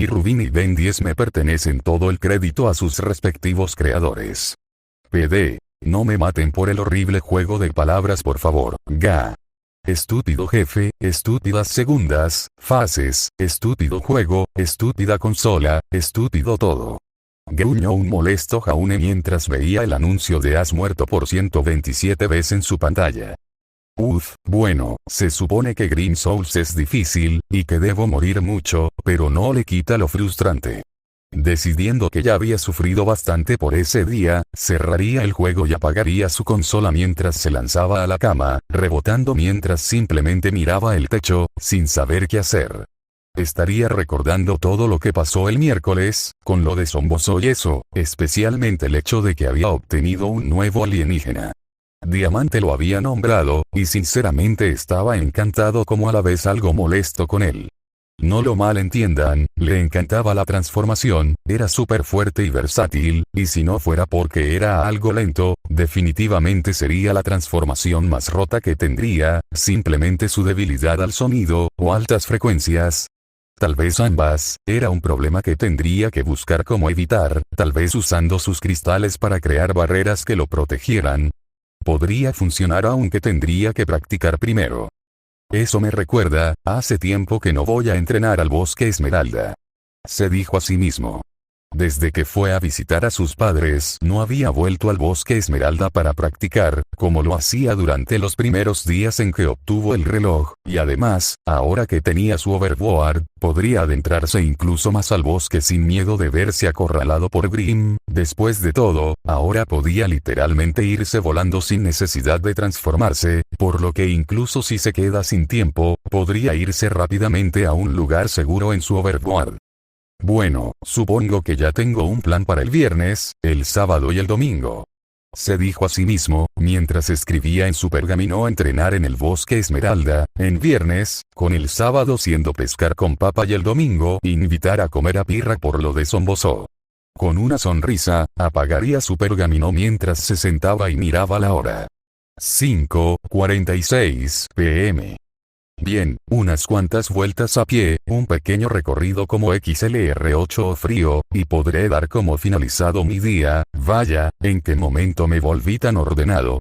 Ni Rubin y Ben 10 me pertenecen, todo el crédito a sus respectivos creadores. PD. No me maten por el horrible juego de palabras, por favor. Ga. Estúpido jefe, estúpidas segundas fases, estúpido juego, estúpida consola, estúpido todo. Gruñó un molesto Jaune mientras veía el anuncio de has muerto por 127 veces en su pantalla. Bueno, se supone que Green Souls es difícil, y que debo morir mucho, pero no le quita lo frustrante. Decidiendo que ya había sufrido bastante por ese día, cerraría el juego y apagaría su consola mientras se lanzaba a la cama, rebotando mientras simplemente miraba el techo, sin saber qué hacer. Estaría recordando todo lo que pasó el miércoles, con lo de Zomboso y eso, especialmente el hecho de que había obtenido un nuevo alienígena. Diamante lo había nombrado, y sinceramente estaba encantado como a la vez algo molesto con él. No lo malentiendan, le encantaba la transformación, era súper fuerte y versátil, y si no fuera porque era algo lento, definitivamente sería la transformación más rota que tendría, simplemente su debilidad al sonido, o altas frecuencias. Tal vez ambas, era un problema que tendría que buscar cómo evitar, tal vez usando sus cristales para crear barreras que lo protegieran. Podría funcionar aunque tendría que practicar primero. Eso me recuerda, hace tiempo que no voy a entrenar al Bosque Esmeralda. Se dijo a sí mismo. Desde que fue a visitar a sus padres no había vuelto al Bosque Esmeralda para practicar, como lo hacía durante los primeros días en que obtuvo el reloj, y además, ahora que tenía su overboard, podría adentrarse incluso más al bosque sin miedo de verse acorralado por Grimm. Después de todo, ahora podía literalmente irse volando sin necesidad de transformarse, por lo que incluso si se queda sin tiempo, podría irse rápidamente a un lugar seguro en su overboard. Bueno, supongo que ya tengo un plan para el viernes, el sábado y el domingo. Se dijo a sí mismo, mientras escribía en su pergamino entrenar en el Bosque Esmeralda, en viernes, con el sábado siendo pescar con papa y el domingo invitar a comer a Pirra por lo de Zomboso. Con una sonrisa, apagaría su pergamino mientras se sentaba y miraba la hora. 5:46 p.m. Bien, unas cuantas vueltas a pie, un pequeño recorrido como XLR8 o frío, y podré dar como finalizado mi día. Vaya, ¿en qué momento me volví tan ordenado?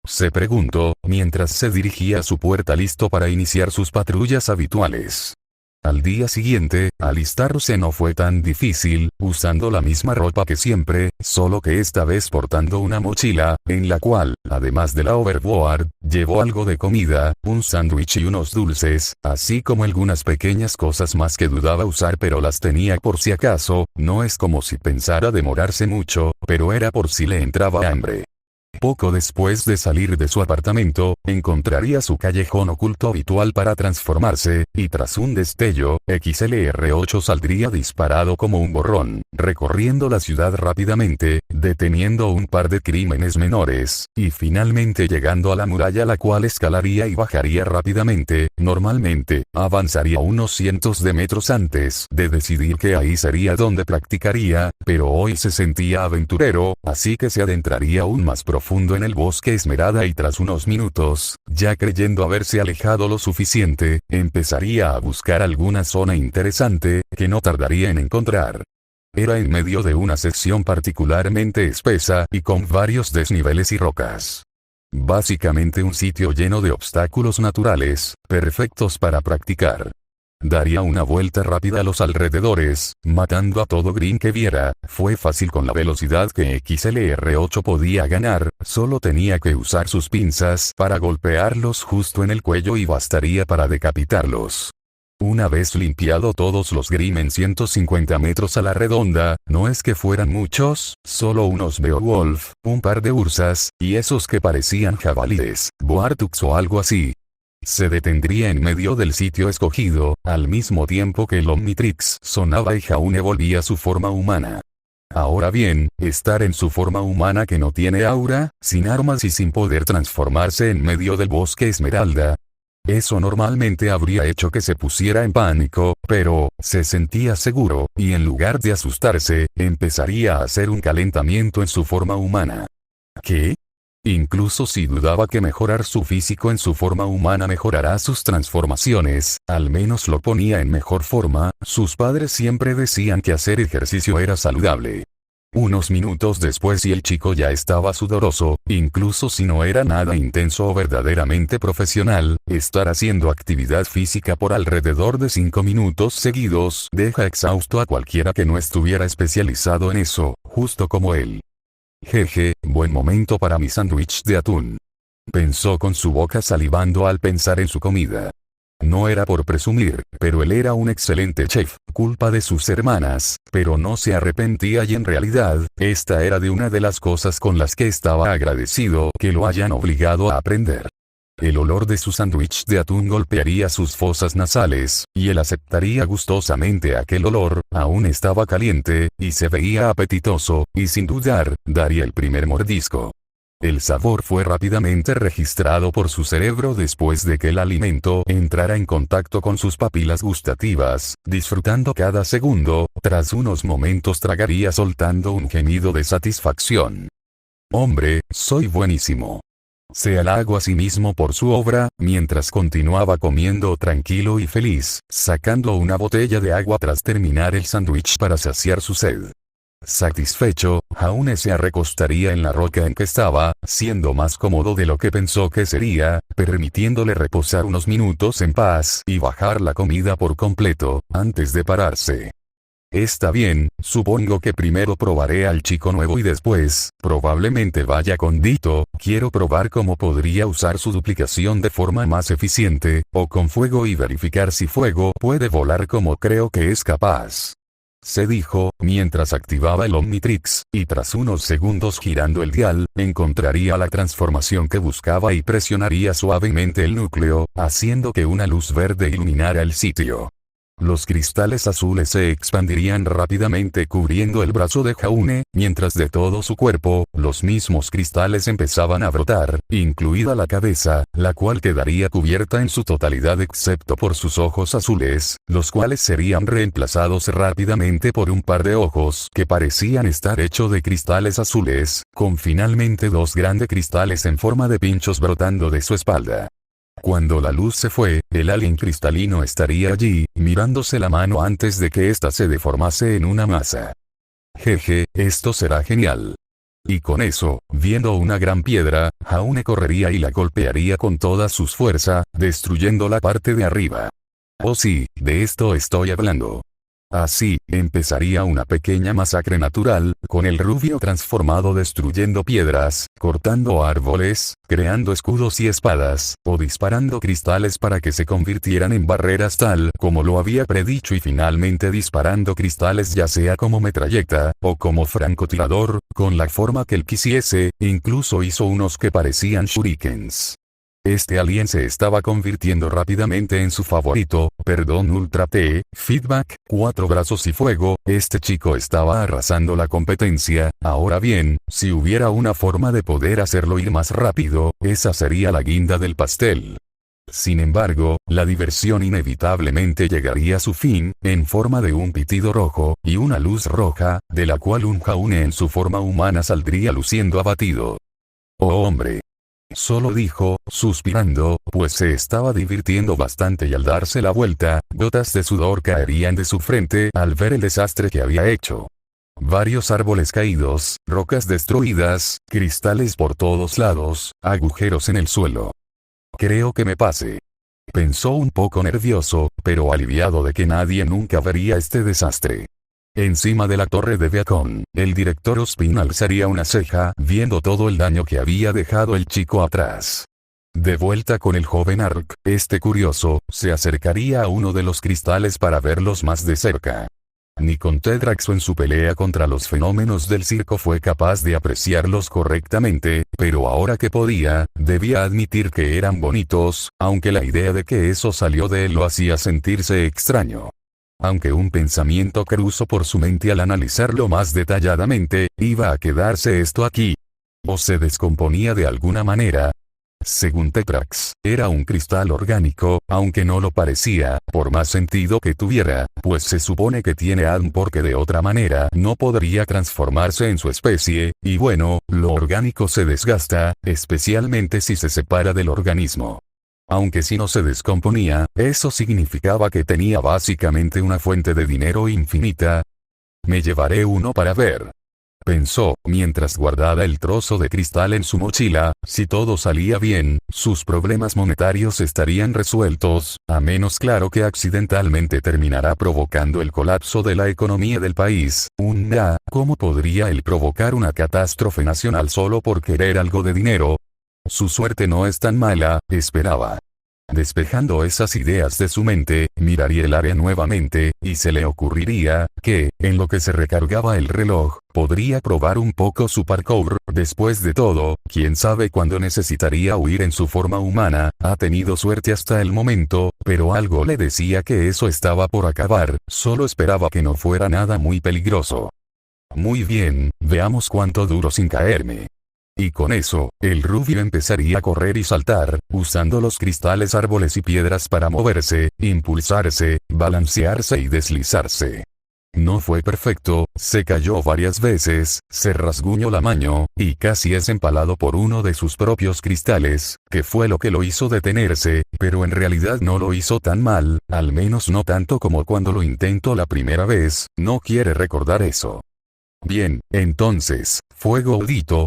Se preguntó, mientras se dirigía a su puerta listo para iniciar sus patrullas habituales. Al día siguiente, alistarse no fue tan difícil, usando la misma ropa que siempre, solo que esta vez portando una mochila, en la cual, además de la overboard, llevó algo de comida, un sándwich y unos dulces, así como algunas pequeñas cosas más que dudaba usar pero las tenía por si acaso. No es como si pensara demorarse mucho, pero era por si le entraba hambre. Poco después de salir de su apartamento, encontraría su callejón oculto habitual para transformarse, y tras un destello, XLR8 saldría disparado como un borrón, recorriendo la ciudad rápidamente, deteniendo un par de crímenes menores, y finalmente llegando a la muralla, la cual escalaría y bajaría rápidamente. Normalmente, avanzaría unos cientos de metros antes de decidir que ahí sería donde practicaría, pero hoy se sentía aventurero, así que se adentraría aún más profundo en el Bosque Esmeralda y tras unos minutos, ya creyendo haberse alejado lo suficiente, empezaría a buscar alguna zona interesante, que no tardaría en encontrar. Era en medio de una sección particularmente espesa y con varios desniveles y rocas. Básicamente un sitio lleno de obstáculos naturales, perfectos para practicar. Daría una vuelta rápida a los alrededores, matando a todo Green que viera. Fue fácil con la velocidad que XLR8 podía ganar, solo tenía que usar sus pinzas para golpearlos justo en el cuello y bastaría para decapitarlos. Una vez limpiado todos los Grimm en 150 metros a la redonda, no es que fueran muchos, solo unos Beowulf, un par de ursas, y esos que parecían jabalíes, Boartux o algo así. Se detendría en medio del sitio escogido, al mismo tiempo que el Omnitrix sonaba y Jaune volvía a su forma humana. Ahora bien, estar en su forma humana que no tiene aura, sin armas y sin poder transformarse en medio del Bosque Esmeralda. Eso normalmente habría hecho que se pusiera en pánico, pero, se sentía seguro, y en lugar de asustarse, empezaría a hacer un calentamiento en su forma humana. ¿Qué? Incluso si dudaba que mejorar su físico en su forma humana mejorará sus transformaciones, al menos lo ponía en mejor forma. Sus padres siempre decían que hacer ejercicio era saludable. Unos minutos después y el chico ya estaba sudoroso, incluso si no era nada intenso o verdaderamente profesional. Estar haciendo actividad física por alrededor de 5 minutos seguidos deja exhausto a cualquiera que no estuviera especializado en eso, justo como él. Jeje, buen momento para mi sándwich de atún. Pensó con su boca salivando al pensar en su comida. No era por presumir, pero él era un excelente chef, culpa de sus hermanas, pero no se arrepentía y en realidad, esta era de una de las cosas con las que estaba agradecido que lo hayan obligado a aprender. El olor de su sándwich de atún golpearía sus fosas nasales, y él aceptaría gustosamente aquel olor. Aún estaba caliente, y se veía apetitoso, y sin dudar, daría el primer mordisco. El sabor fue rápidamente registrado por su cerebro después de que el alimento entrara en contacto con sus papilas gustativas, disfrutando cada segundo. Tras unos momentos tragaría soltando un gemido de satisfacción. Hombre, soy buenísimo. Se halagó a sí mismo por su obra, mientras continuaba comiendo tranquilo y feliz, sacando una botella de agua tras terminar el sándwich para saciar su sed. Satisfecho, Jaune se recostaría en la roca en que estaba, siendo más cómodo de lo que pensó que sería, permitiéndole reposar unos minutos en paz y bajar la comida por completo, antes de pararse. Está bien, supongo que primero probaré al chico nuevo y después, probablemente vaya con Dito. Quiero probar cómo podría usar su duplicación de forma más eficiente, o con fuego y verificar si fuego puede volar como creo que es capaz. Se dijo, mientras activaba el Omnitrix, y tras unos segundos girando el dial, encontraría la transformación que buscaba y presionaría suavemente el núcleo, haciendo que una luz verde iluminara el sitio. Los cristales azules se expandirían rápidamente cubriendo el brazo de Jaune, mientras de todo su cuerpo, los mismos cristales empezaban a brotar, incluida la cabeza, la cual quedaría cubierta en su totalidad excepto por sus ojos azules, los cuales serían reemplazados rápidamente por un par de ojos que parecían estar hechos de cristales azules, con finalmente dos grandes cristales en forma de pinchos brotando de su espalda. Cuando la luz se fue, el alien cristalino estaría allí, mirándose la mano antes de que ésta se deformase en una masa. Jeje, esto será genial. Y con eso, viendo una gran piedra, Jaune correría y la golpearía con toda su fuerza, destruyendo la parte de arriba. Oh sí, de esto estoy hablando. Así, empezaría una pequeña masacre natural, con el rubio transformado destruyendo piedras, cortando árboles, creando escudos y espadas, o disparando cristales para que se convirtieran en barreras tal como lo había predicho y finalmente disparando cristales ya sea como metralleta, o como francotirador, con la forma que él quisiese. Incluso hizo unos que parecían shurikens. Este alien se estaba convirtiendo rápidamente en su favorito, Ultra T, Feedback, 4 brazos y fuego. Este chico estaba arrasando la competencia. Ahora bien, si hubiera una forma de poder hacerlo ir más rápido, esa sería la guinda del pastel. Sin embargo, la diversión inevitablemente llegaría a su fin, en forma de un pitido rojo, y una luz roja, de la cual un Jaune en su forma humana saldría luciendo abatido. ¡Oh hombre! Solo dijo, suspirando, pues se estaba divirtiendo bastante y al darse la vuelta, gotas de sudor caerían de su frente al ver el desastre que había hecho. Varios árboles caídos, rocas destruidas, cristales por todos lados, agujeros en el suelo. Creo que me pase. Pensó un poco nervioso, pero aliviado de que nadie nunca vería este desastre. Encima de la torre de Beacon, el director Ospin alzaría una ceja viendo todo el daño que había dejado el chico atrás. De vuelta con el joven Ark, este curioso, se acercaría a uno de los cristales para verlos más de cerca. Ni con Tedraxo en su pelea contra los fenómenos del circo fue capaz de apreciarlos correctamente, pero ahora que podía, debía admitir que eran bonitos, aunque la idea de que eso salió de él lo hacía sentirse extraño. Aunque un pensamiento cruzó por su mente al analizarlo más detalladamente, ¿iba a quedarse esto aquí? ¿O se descomponía de alguna manera? Según Tetrax, era un cristal orgánico, aunque no lo parecía, por más sentido que tuviera, pues se supone que tiene ADN porque de otra manera no podría transformarse en su especie, y bueno, lo orgánico se desgasta, especialmente si se separa del organismo. Aunque si no se descomponía, eso significaba que tenía básicamente una fuente de dinero infinita. Me llevaré uno para ver, pensó, mientras guardaba el trozo de cristal en su mochila. Si todo salía bien, sus problemas monetarios estarían resueltos, a menos claro que accidentalmente terminará provocando el colapso de la economía del país. ¿Cómo podría él provocar una catástrofe nacional solo por querer algo de dinero? Su suerte no es tan mala, esperaba. Despejando esas ideas de su mente, miraría el área nuevamente, y se le ocurriría que, en lo que se recargaba el reloj, podría probar un poco su parkour. Después de todo, quién sabe cuándo necesitaría huir en su forma humana. Ha tenido suerte hasta el momento, pero algo le decía que eso estaba por acabar, solo esperaba que no fuera nada muy peligroso. Muy bien, veamos cuánto duro sin caerme. Y con eso, el rubio empezaría a correr y saltar, usando los cristales, árboles y piedras para moverse, impulsarse, balancearse y deslizarse. No fue perfecto, se cayó varias veces, se rasguñó la mano, y casi es empalado por uno de sus propios cristales, que fue lo que lo hizo detenerse, pero en realidad no lo hizo tan mal, al menos no tanto como cuando lo intentó la primera vez. No quiere recordar eso. Bien, entonces, fuego audito.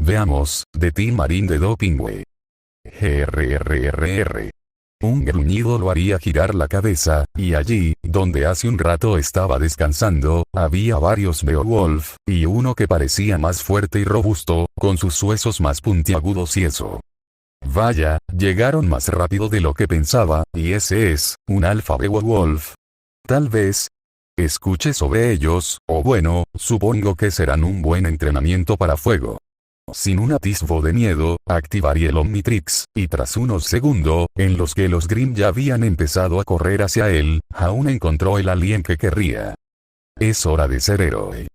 Veamos, de Tim Marín de Dopingüe. GRRRR. Un gruñido lo haría girar la cabeza, y allí, donde hace un rato estaba descansando, había varios Beowulf, y uno que parecía más fuerte y robusto, con sus huesos más puntiagudos y eso. Vaya, llegaron más rápido de lo que pensaba, y ese es, un alfa Beowulf. Tal vez escuche sobre ellos, o bueno, supongo que serán un buen entrenamiento para fuego. Sin un atisbo de miedo, activaría el Omnitrix, y tras unos segundos, en los que los Grimm ya habían empezado a correr hacia él, aún encontró el alien que querría. Es hora de ser héroe.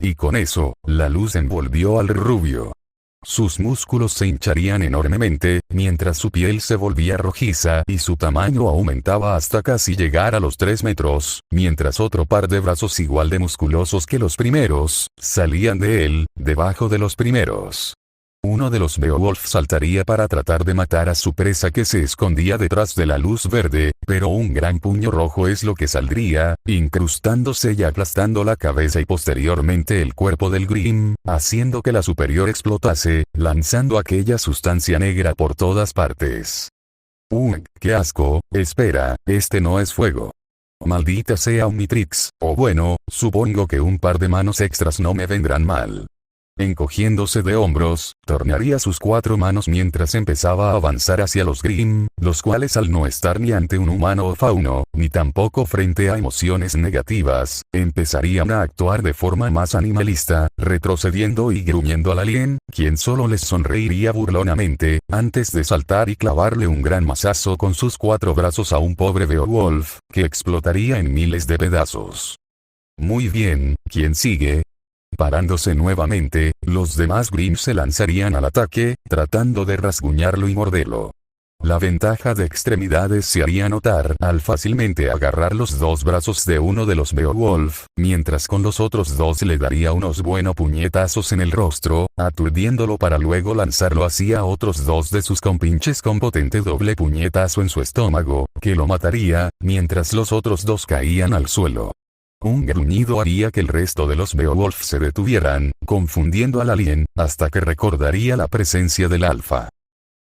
Y con eso, la luz envolvió al rubio. Sus músculos se hincharían enormemente, mientras su piel se volvía rojiza y su tamaño aumentaba hasta casi llegar a los 3 metros, mientras otro par de brazos igual de musculosos que los primeros, salían de él, debajo de los primeros. Uno de los Beowulf saltaría para tratar de matar a su presa que se escondía detrás de la luz verde, pero un gran puño rojo es lo que saldría, incrustándose y aplastando la cabeza y posteriormente el cuerpo del Grimm, haciendo que la superior explotase, lanzando aquella sustancia negra por todas partes. ¡Qué asco! Espera, este no es fuego. Maldita sea Omnitrix, o bueno, supongo que un par de manos extras no me vendrán mal. Encogiéndose de hombros, tornearía sus 4 manos mientras empezaba a avanzar hacia los Grimm, los cuales al no estar ni ante un humano o fauno, ni tampoco frente a emociones negativas, empezarían a actuar de forma más animalista, retrocediendo y gruñendo al alien, quien solo les sonreiría burlonamente, antes de saltar y clavarle un gran mazazo con sus 4 brazos a un pobre Beowulf, que explotaría en miles de pedazos. Muy bien, ¿quién sigue? Parándose nuevamente, los demás Grimm se lanzarían al ataque, tratando de rasguñarlo y morderlo. La ventaja de extremidades se haría notar al fácilmente agarrar los 2 brazos de uno de los Beowulf, mientras con los otros 2 le daría unos buenos puñetazos en el rostro, aturdiéndolo para luego lanzarlo hacia otros 2 de sus compinches con potente doble puñetazo en su estómago, que lo mataría, mientras los otros 2 caían al suelo. Un gruñido haría que el resto de los Beowulf se detuvieran, confundiendo al alien, hasta que recordaría la presencia del alfa.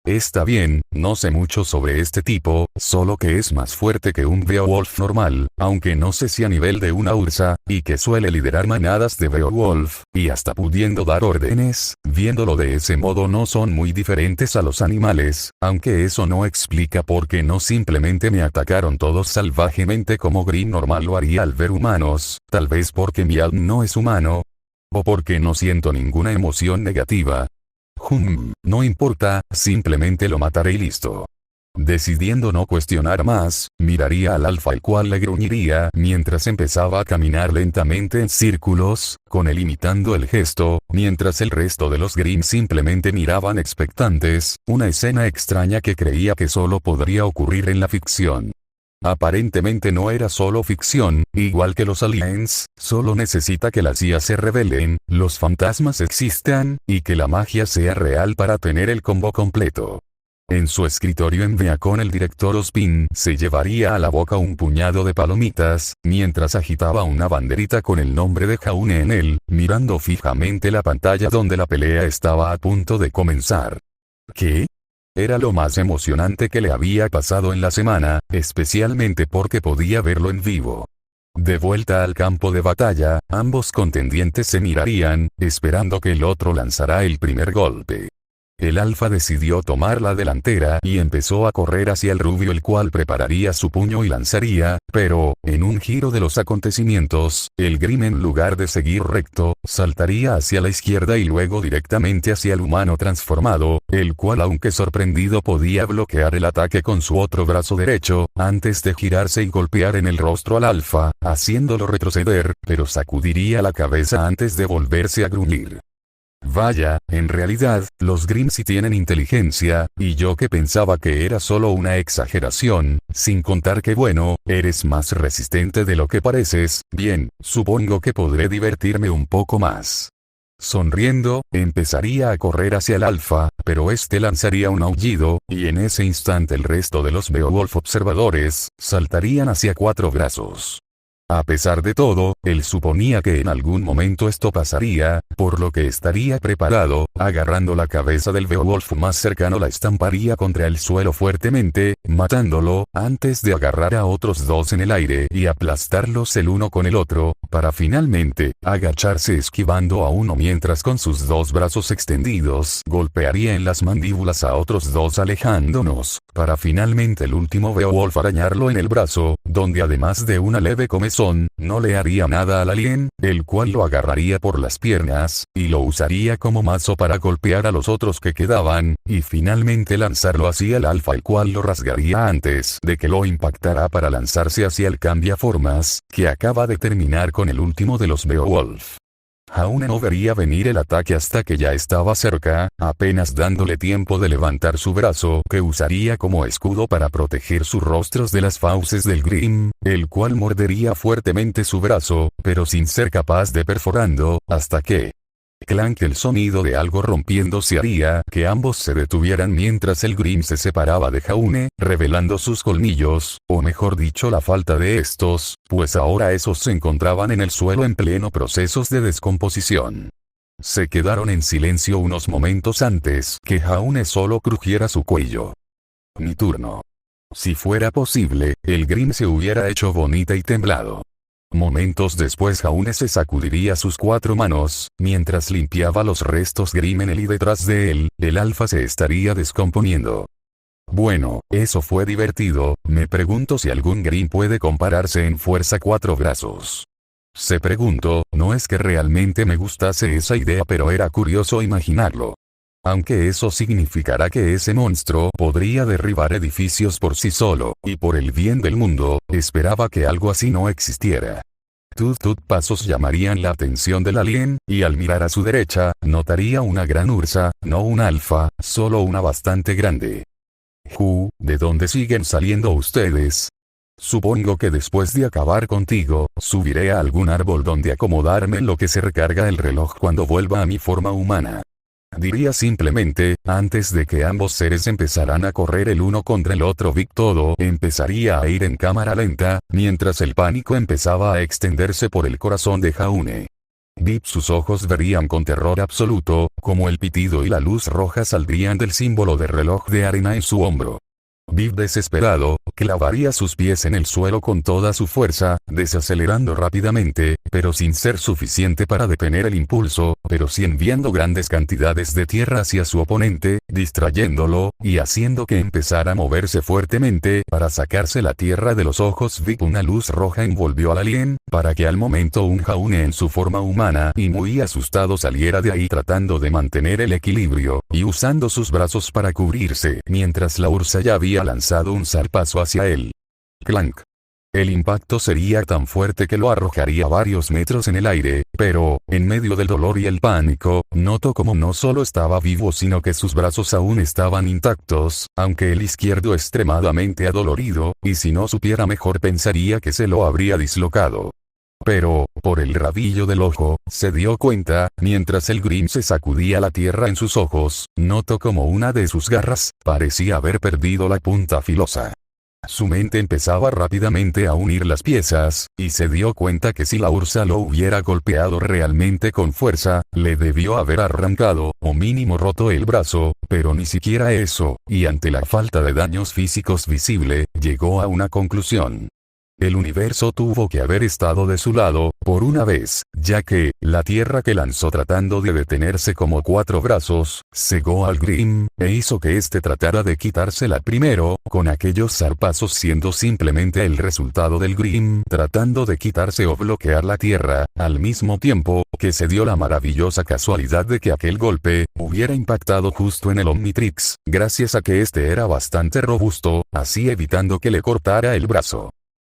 Está bien, no sé mucho sobre este tipo, solo que es más fuerte que un Beowulf normal, aunque no sé si a nivel de una ursa, y que suele liderar manadas de Beowulf, y hasta pudiendo dar órdenes. Viéndolo de ese modo no son muy diferentes a los animales, aunque eso no explica por qué no simplemente me atacaron todos salvajemente como Grimm normal lo haría al ver humanos, tal vez porque mi alma no es humano, o porque no siento ninguna emoción negativa. No importa, simplemente lo mataré y listo. Decidiendo no cuestionar más, miraría al alfa, el cual le gruñiría mientras empezaba a caminar lentamente en círculos, con él imitando el gesto, mientras el resto de los Grimm simplemente miraban expectantes, una escena extraña que creía que solo podría ocurrir en la ficción. Aparentemente no era solo ficción, igual que los aliens, solo necesita que las IA se rebelen, los fantasmas existan, y que la magia sea real para tener el combo completo. En su escritorio en Beacon el director Ospin se llevaría a la boca un puñado de palomitas, mientras agitaba una banderita con el nombre de Jaune en él, mirando fijamente la pantalla donde la pelea estaba a punto de comenzar. ¿Qué? Era lo más emocionante que le había pasado en la semana, especialmente porque podía verlo en vivo. De vuelta al campo de batalla, ambos contendientes se mirarían, esperando que el otro lanzara el primer golpe. El alfa decidió tomar la delantera y empezó a correr hacia el rubio, el cual prepararía su puño y lanzaría, pero, en un giro de los acontecimientos, el Grimm en lugar de seguir recto, saltaría hacia la izquierda y luego directamente hacia el humano transformado, el cual aunque sorprendido podía bloquear el ataque con su otro brazo derecho, antes de girarse y golpear en el rostro al alfa, haciéndolo retroceder, pero sacudiría la cabeza antes de volverse a gruñir. Vaya, en realidad, los Grimm sí tienen inteligencia, y yo que pensaba que era solo una exageración, sin contar que bueno, eres más resistente de lo que pareces, bien, supongo que podré divertirme un poco más. Sonriendo, empezaría a correr hacia el alfa, pero este lanzaría un aullido, y en ese instante el resto de los Beowulf observadores, saltarían hacia 4 brazos. A pesar de todo, él suponía que en algún momento esto pasaría, por lo que estaría preparado, agarrando la cabeza del Beowulf más cercano la estamparía contra el suelo fuertemente, matándolo, antes de agarrar a otros 2 en el aire y aplastarlos el uno con el otro, para finalmente, agacharse esquivando a uno mientras con sus 2 brazos extendidos golpearía en las mandíbulas a otros 2 alejándonos, para finalmente el último Beowulf arañarlo en el brazo, donde además de una leve comezón, no le haría nada al alien, el cual lo agarraría por las piernas, y lo usaría como mazo para golpear a los otros que quedaban, y finalmente lanzarlo hacia el alfa, el cual lo rasgaría antes de que lo impactara para lanzarse hacia el cambiaformas, que acaba de terminar con el último de los Beowulf. Jaune no vería venir el ataque hasta que ya estaba cerca, apenas dándole tiempo de levantar su brazo que usaría como escudo para proteger sus rostros de las fauces del Grimm, el cual mordería fuertemente su brazo, pero sin ser capaz de perforando, hasta que clank, el sonido de algo rompiéndose haría que ambos se detuvieran mientras el Grimm se separaba de Jaune, revelando sus colmillos, o mejor dicho la falta de estos, pues ahora esos se encontraban en el suelo en pleno procesos de descomposición. Se quedaron en silencio unos momentos antes que Jaune solo crujiera su cuello. Mi turno. Si fuera posible, el Grimm se hubiera hecho bonita y temblado. Momentos después Jaune se sacudiría sus 4 manos, mientras limpiaba los restos Grimm en él y detrás de él, el alfa se estaría descomponiendo. Bueno, eso fue divertido, me pregunto si algún Grimm puede compararse en fuerza 4 brazos. Se preguntó, no es que realmente me gustase esa idea, pero era curioso imaginarlo. Aunque eso significará que ese monstruo podría derribar edificios por sí solo, y por el bien del mundo, esperaba que algo así no existiera. Tut pasos llamarían la atención del alien, y al mirar a su derecha, notaría una gran ursa, no un alfa, solo una bastante grande. ¿De dónde siguen saliendo ustedes? Supongo que después de acabar contigo, subiré a algún árbol donde acomodarme en lo que se recarga el reloj cuando vuelva a mi forma humana. Diría simplemente, antes de que ambos seres empezaran a correr el uno contra el otro. Todo empezaría a ir en cámara lenta, mientras el pánico empezaba a extenderse por el corazón de Jaune. Sus ojos verían con terror absoluto, como el pitido y la luz roja saldrían del símbolo de reloj de arena en su hombro. Desesperado, clavaría sus pies en el suelo con toda su fuerza, desacelerando rápidamente, pero sin ser suficiente para detener el impulso, pero sí enviando grandes cantidades de tierra hacia su oponente, distrayéndolo, y haciendo que empezara a moverse fuertemente para sacarse la tierra de los ojos. Una luz roja envolvió al alien, para que al momento un Jaune en su forma humana y muy asustado saliera de ahí tratando de mantener el equilibrio, y usando sus brazos para cubrirse, mientras la ursa ya había lanzado un zarpazo hacia él. Clank. El impacto sería tan fuerte que lo arrojaría varios metros en el aire, pero, en medio del dolor y el pánico, notó como no solo estaba vivo sino que sus brazos aún estaban intactos, aunque el izquierdo extremadamente adolorido, y si no supiera mejor pensaría que se lo habría dislocado. Pero, por el rabillo del ojo, se dio cuenta, mientras el Grim se sacudía la tierra en sus ojos, notó como una de sus garras parecía haber perdido la punta filosa. Su mente empezaba rápidamente a unir las piezas, y se dio cuenta que si la ursa lo hubiera golpeado realmente con fuerza, le debió haber arrancado, o mínimo roto el brazo, pero ni siquiera eso, y ante la falta de daños físicos visible, llegó a una conclusión. El universo tuvo que haber estado de su lado, por una vez, ya que, la tierra que lanzó tratando de detenerse como 4 brazos, cegó al Grim, e hizo que éste tratara de quitársela primero, con aquellos zarpazos siendo simplemente el resultado del Grim tratando de quitarse o bloquear la tierra, al mismo tiempo, que se dio la maravillosa casualidad de que aquel golpe, hubiera impactado justo en el Omnitrix, gracias a que este era bastante robusto, así evitando que le cortara el brazo.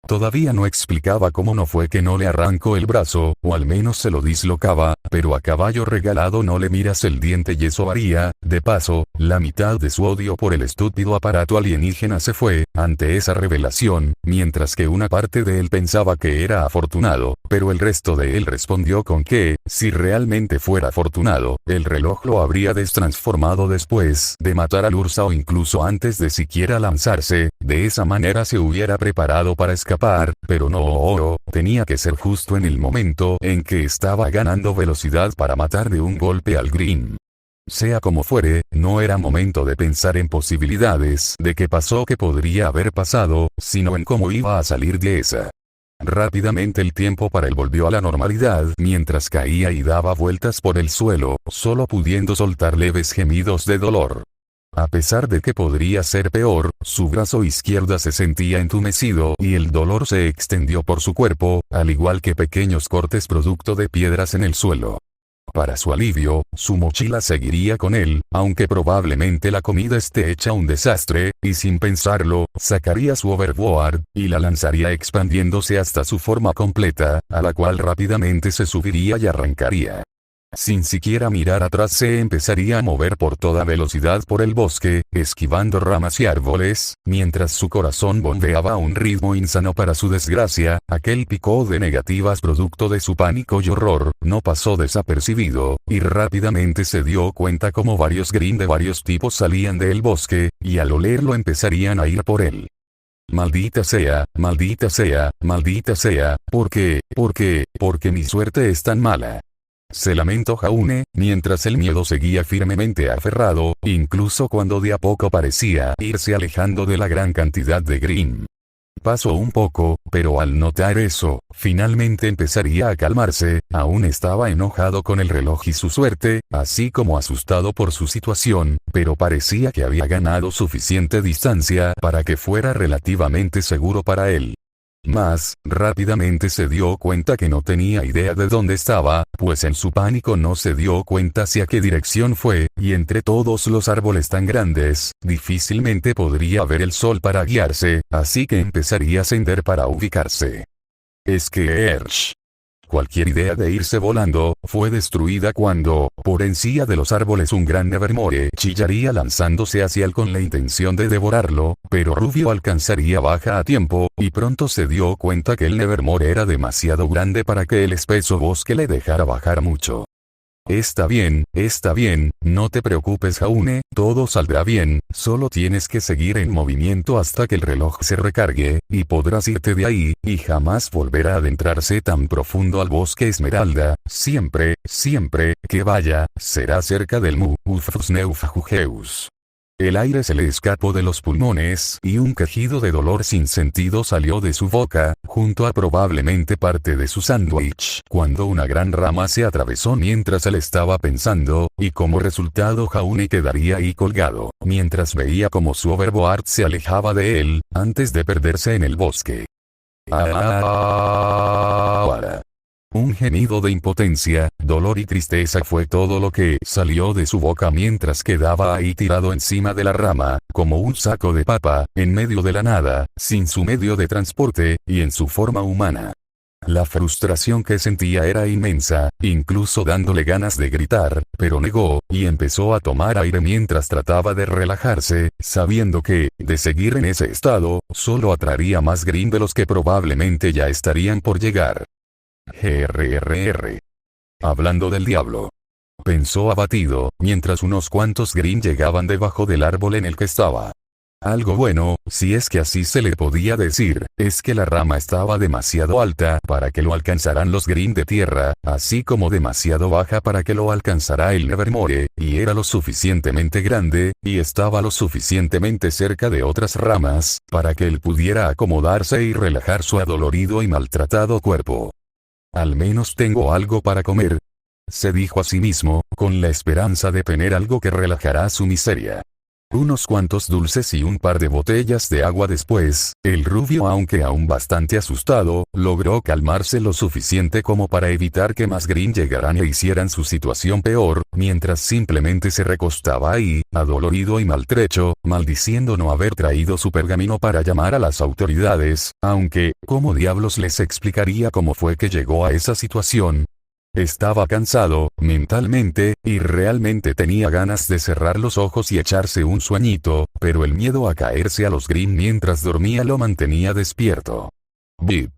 Todavía no explicaba cómo no fue que no le arrancó el brazo, o al menos se lo dislocaba, pero a caballo regalado no le miras el diente y eso varía. De paso, la mitad de su odio por el estúpido aparato alienígena se fue, ante esa revelación, mientras que una parte de él pensaba que era afortunado, pero el resto de él respondió con que, si realmente fuera afortunado, el reloj lo habría destransformado después de matar al Ursa o incluso antes de siquiera lanzarse, de esa manera se hubiera preparado para escapar, pero no, tenía que ser justo en el momento en que estaba ganando velocidad para matar de un golpe al Grim. Sea como fuere, no era momento de pensar en posibilidades de qué pasó que podría haber pasado, sino en cómo iba a salir de esa. Rápidamente el tiempo para él volvió a la normalidad mientras caía y daba vueltas por el suelo, solo pudiendo soltar leves gemidos de dolor. A pesar de que podría ser peor, su brazo izquierdo se sentía entumecido y el dolor se extendió por su cuerpo, al igual que pequeños cortes producto de piedras en el suelo. Para su alivio, su mochila seguiría con él, aunque probablemente la comida esté hecha un desastre, y sin pensarlo, sacaría su overboard, y la lanzaría expandiéndose hasta su forma completa, a la cual rápidamente se subiría y arrancaría. Sin siquiera mirar atrás se empezaría a mover por toda velocidad por el bosque, esquivando ramas y árboles, mientras su corazón bombeaba a un ritmo insano. Para su desgracia, aquel pico de negativas producto de su pánico y horror, no pasó desapercibido, y rápidamente se dio cuenta como varios Grim de varios tipos salían del bosque, y al olerlo empezarían a ir por él. Maldita sea, maldita sea, maldita sea, ¿por qué? Porque mi suerte es tan mala. Se lamentó Jaune, mientras el miedo seguía firmemente aferrado, incluso cuando de a poco parecía irse alejando de la gran cantidad de Grim. Pasó un poco, pero al notar eso, finalmente empezaría a calmarse. Aún estaba enojado con el reloj y su suerte, así como asustado por su situación, pero parecía que había ganado suficiente distancia para que fuera relativamente seguro para él. Más, rápidamente se dio cuenta que no tenía idea de dónde estaba, pues en su pánico no se dio cuenta hacia qué dirección fue, y entre todos los árboles tan grandes, difícilmente podría ver el sol para guiarse, así que empezaría a ascender para ubicarse. Cualquier idea de irse volando, fue destruida cuando, por encima de los árboles un gran Nevermore chillaría lanzándose hacia él con la intención de devorarlo, pero Rubio alcanzaría baja a tiempo, y pronto se dio cuenta que el Nevermore era demasiado grande para que el espeso bosque le dejara bajar mucho. Está bien, no te preocupes Jaune, todo saldrá bien, solo tienes que seguir en movimiento hasta que el reloj se recargue, y podrás irte de ahí, y jamás volverá a adentrarse tan profundo al bosque Esmeralda, siempre, que vaya, será cerca del Mu, Ufusneufajugeus. El aire se le escapó de los pulmones y un quejido de dolor sin sentido salió de su boca, junto a probablemente parte de su sándwich, cuando una gran rama se atravesó mientras él estaba pensando, y como resultado Jaune quedaría ahí colgado, mientras veía como su overboard se alejaba de él, antes de perderse en el bosque. Un gemido de impotencia, dolor y tristeza fue todo lo que salió de su boca mientras quedaba ahí tirado encima de la rama, como un saco de papa, en medio de la nada, sin su medio de transporte, y en su forma humana. La frustración que sentía era inmensa, incluso dándole ganas de gritar, pero negó, y empezó a tomar aire mientras trataba de relajarse, sabiendo que, de seguir en ese estado, solo atraería más Grimm de los que probablemente ya estarían por llegar. Hablando del diablo. Pensó abatido, mientras unos cuantos Grimm llegaban debajo del árbol en el que estaba. Algo bueno, si es que así se le podía decir, es que la rama estaba demasiado alta para que lo alcanzaran los Grimm de tierra, así como demasiado baja para que lo alcanzara el Nevermore, y era lo suficientemente grande, y estaba lo suficientemente cerca de otras ramas, para que él pudiera acomodarse y relajar su adolorido y maltratado cuerpo. Al menos tengo algo para comer, se dijo a sí mismo, con la esperanza de tener algo que relajará su miseria. Unos cuantos dulces y un par de botellas de agua después, el rubio, aunque aún bastante asustado, logró calmarse lo suficiente como para evitar que más Grimm llegaran e hicieran su situación peor, mientras simplemente se recostaba ahí, adolorido y maltrecho, maldiciendo no haber traído su pergamino para llamar a las autoridades, aunque, ¿cómo diablos les explicaría cómo fue que llegó a esa situación? Estaba cansado, mentalmente, y realmente tenía ganas de cerrar los ojos y echarse un sueñito, pero el miedo a caerse a los Grimm mientras dormía lo mantenía despierto. Bip.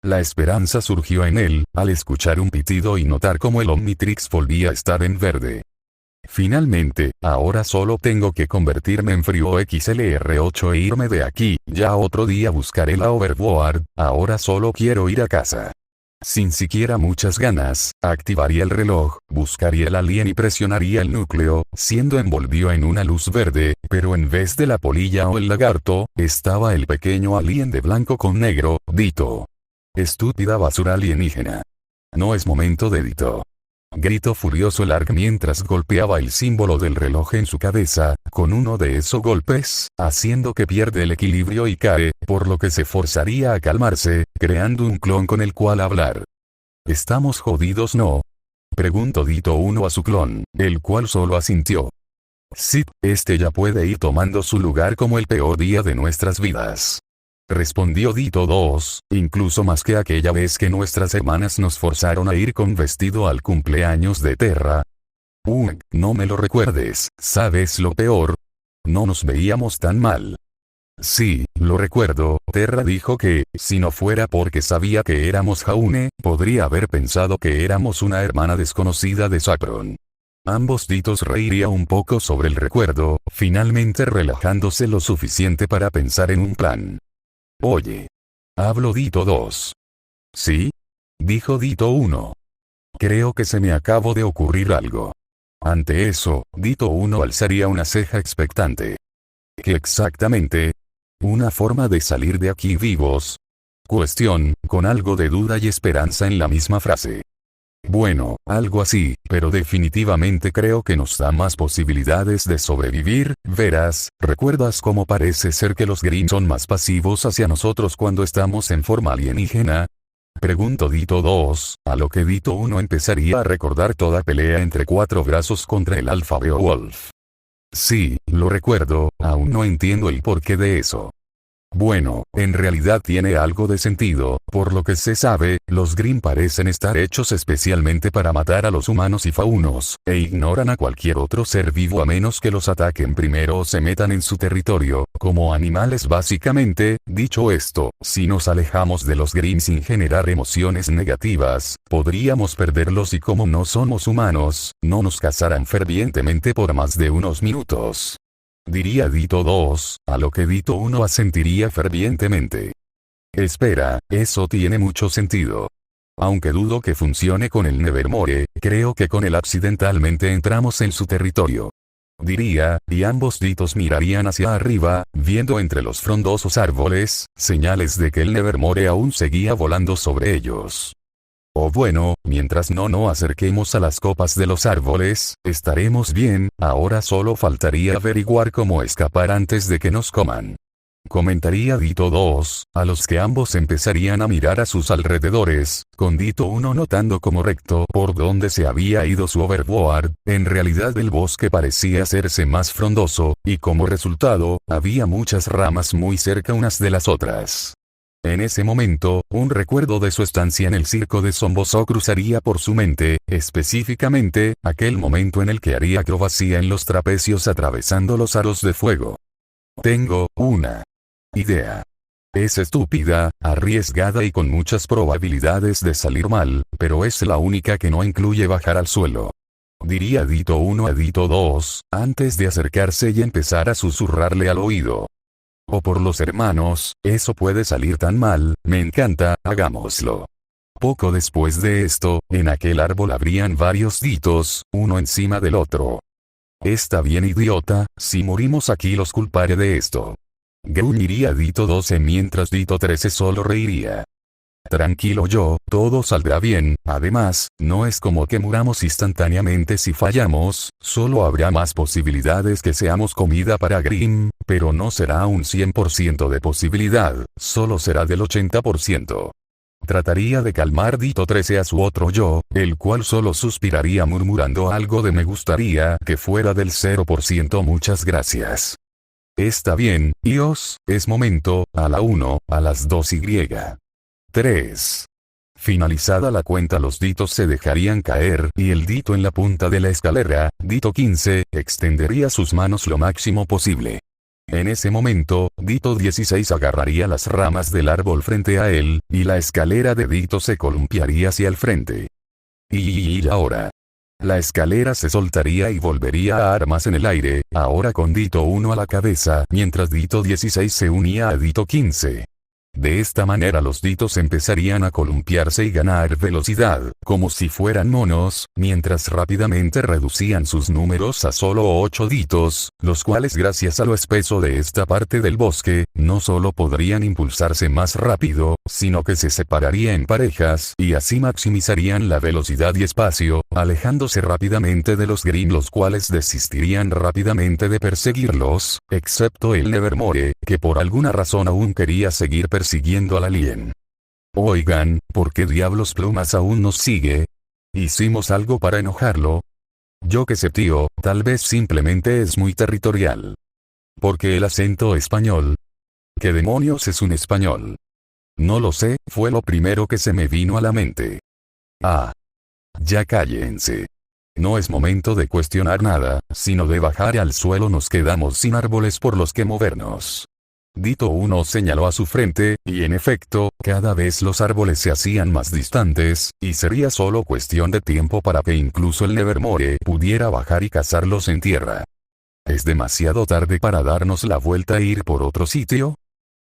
La esperanza surgió en él, al escuchar un pitido y notar cómo el Omnitrix volvía a estar en verde. Finalmente, ahora solo tengo que convertirme en frío XLR8 e irme de aquí, ya otro día buscaré la overboard, ahora solo quiero ir a casa. Sin siquiera muchas ganas, activaría el reloj, buscaría el alien y presionaría el núcleo, siendo envolvió en una luz verde, pero en vez de la polilla o el lagarto, estaba el pequeño alien de blanco con negro, Dito. Estúpida basura alienígena. No es momento de Dito. Gritó furioso Lark mientras golpeaba el símbolo del reloj en su cabeza, con uno de esos golpes, haciendo que pierde el equilibrio y cae, por lo que se forzaría a calmarse, creando un clon con el cual hablar. ¿Estamos jodidos, no? Preguntó Dito 1 a su clon, el cual solo asintió. Sí, este ya puede ir tomando su lugar como el peor día de nuestras vidas. Respondió Dito 2, incluso más que aquella vez que nuestras hermanas nos forzaron a ir con vestido al cumpleaños de Terra. No me lo recuerdes, ¿sabes lo peor? No nos veíamos tan mal. Sí, lo recuerdo, Terra dijo que, si no fuera porque sabía que éramos Jaune, podría haber pensado que éramos una hermana desconocida de Sappron. Ambos Ditos reiría un poco sobre el recuerdo, finalmente relajándose lo suficiente para pensar en un plan. Oye. Habló Dito 2. ¿Sí? Dijo Dito 1. Creo que se me acabó de ocurrir algo. Ante eso, Dito 1 alzaría una ceja expectante. ¿Qué exactamente? ¿Una forma de salir de aquí vivos? Cuestión, con algo de duda y esperanza en la misma frase. Bueno, algo así, pero definitivamente creo que nos da más posibilidades de sobrevivir, verás, ¿recuerdas cómo parece ser que los Grimm son más pasivos hacia nosotros cuando estamos en forma alienígena? Preguntó Dito 2, a lo que Dito 1 empezaría a recordar toda pelea entre 4 brazos contra el Alpha Beowulf. Sí, lo recuerdo, aún no entiendo el porqué de eso. Bueno, en realidad tiene algo de sentido, por lo que se sabe, los Grimm parecen estar hechos especialmente para matar a los humanos y faunos, e ignoran a cualquier otro ser vivo a menos que los ataquen primero o se metan en su territorio, como animales básicamente. Dicho esto, si nos alejamos de los Grimm sin generar emociones negativas, podríamos perderlos y como no somos humanos, no nos cazarán fervientemente por más de unos minutos. Diría Dito 2, a lo que Dito 1 asentiría fervientemente. Espera, eso tiene mucho sentido. Aunque dudo que funcione con el Nevermore, creo que con él accidentalmente entramos en su territorio. diría, y ambos ditos mirarían hacia arriba, viendo entre los frondosos árboles, señales de que el Nevermore aún seguía volando sobre ellos. O bueno, mientras no acerquemos a las copas de los árboles, estaremos bien, ahora solo faltaría averiguar cómo escapar antes de que nos coman. Comentaría Dito 2, a los que ambos empezarían a mirar a sus alrededores, con Dito 1 notando como recto por donde se había ido su overboard, en realidad el bosque parecía hacerse más frondoso, y como resultado, había muchas ramas muy cerca unas de las otras. En ese momento, un recuerdo de su estancia en el circo de Somboso cruzaría por su mente, específicamente, aquel momento en el que haría acrobacia en los trapecios atravesando los aros de fuego. Tengo una idea. Es estúpida, arriesgada y con muchas probabilidades de salir mal, pero es la única que no incluye bajar al suelo. Diría Dito 1 a Dito 2, antes de acercarse y empezar a susurrarle al oído. O por los hermanos, eso puede salir tan mal, me encanta, hagámoslo. Poco después de esto, en aquel árbol habrían varios Ditos, uno encima del otro. Está bien idiota, si morimos aquí los culparé de esto. Gruñiría Dito 12 mientras Dito 13 solo reiría. Tranquilo yo, todo saldrá bien, además, no es como que muramos instantáneamente si fallamos, solo habrá más posibilidades que seamos comida para Grimm, pero no será un 100% de posibilidad, solo será del 80%. Trataría de calmar Dito 13 a su otro yo, el cual solo suspiraría murmurando algo de me gustaría que fuera del 0% muchas gracias. Está bien, Dios, es momento, a la 1, a las 2 y. 3. Finalizada la cuenta los ditos se dejarían caer y el dito en la punta de la escalera, Dito 15, extendería sus manos lo máximo posible. En ese momento, Dito 16 agarraría las ramas del árbol frente a él, y la escalera de Dito se columpiaría hacia el frente. Y ahora. La escalera se soltaría y volvería a armas en el aire, ahora con Dito 1 a la cabeza, mientras Dito 16 se unía a Dito 15. De esta manera los ditos empezarían a columpiarse y ganar velocidad, como si fueran monos, mientras rápidamente reducían sus números a solo 8 ditos, los cuales gracias a lo espeso de esta parte del bosque, no solo podrían impulsarse más rápido, sino que se separaría en parejas y así maximizarían la velocidad y espacio, alejándose rápidamente de los Grimm los cuales desistirían rápidamente de perseguirlos, excepto el Nevermore, que por alguna razón aún quería seguir persiguiendo al alien. Oigan, ¿por qué diablos Plumas aún nos sigue? ¿Hicimos algo para enojarlo? Yo qué sé tío, tal vez simplemente es muy territorial. ¿Por qué el acento español? ¿Qué demonios es un español? No lo sé, fue lo primero que se me vino a la mente. Ah. Ya cállense. No es momento de cuestionar nada, sino de bajar al suelo nos quedamos sin árboles por los que movernos. Dito 1 señaló a su frente, y en efecto, cada vez los árboles se hacían más distantes, y sería solo cuestión de tiempo para que incluso el Nevermore pudiera bajar y cazarlos en tierra. ¿Es demasiado tarde para darnos la vuelta e ir por otro sitio?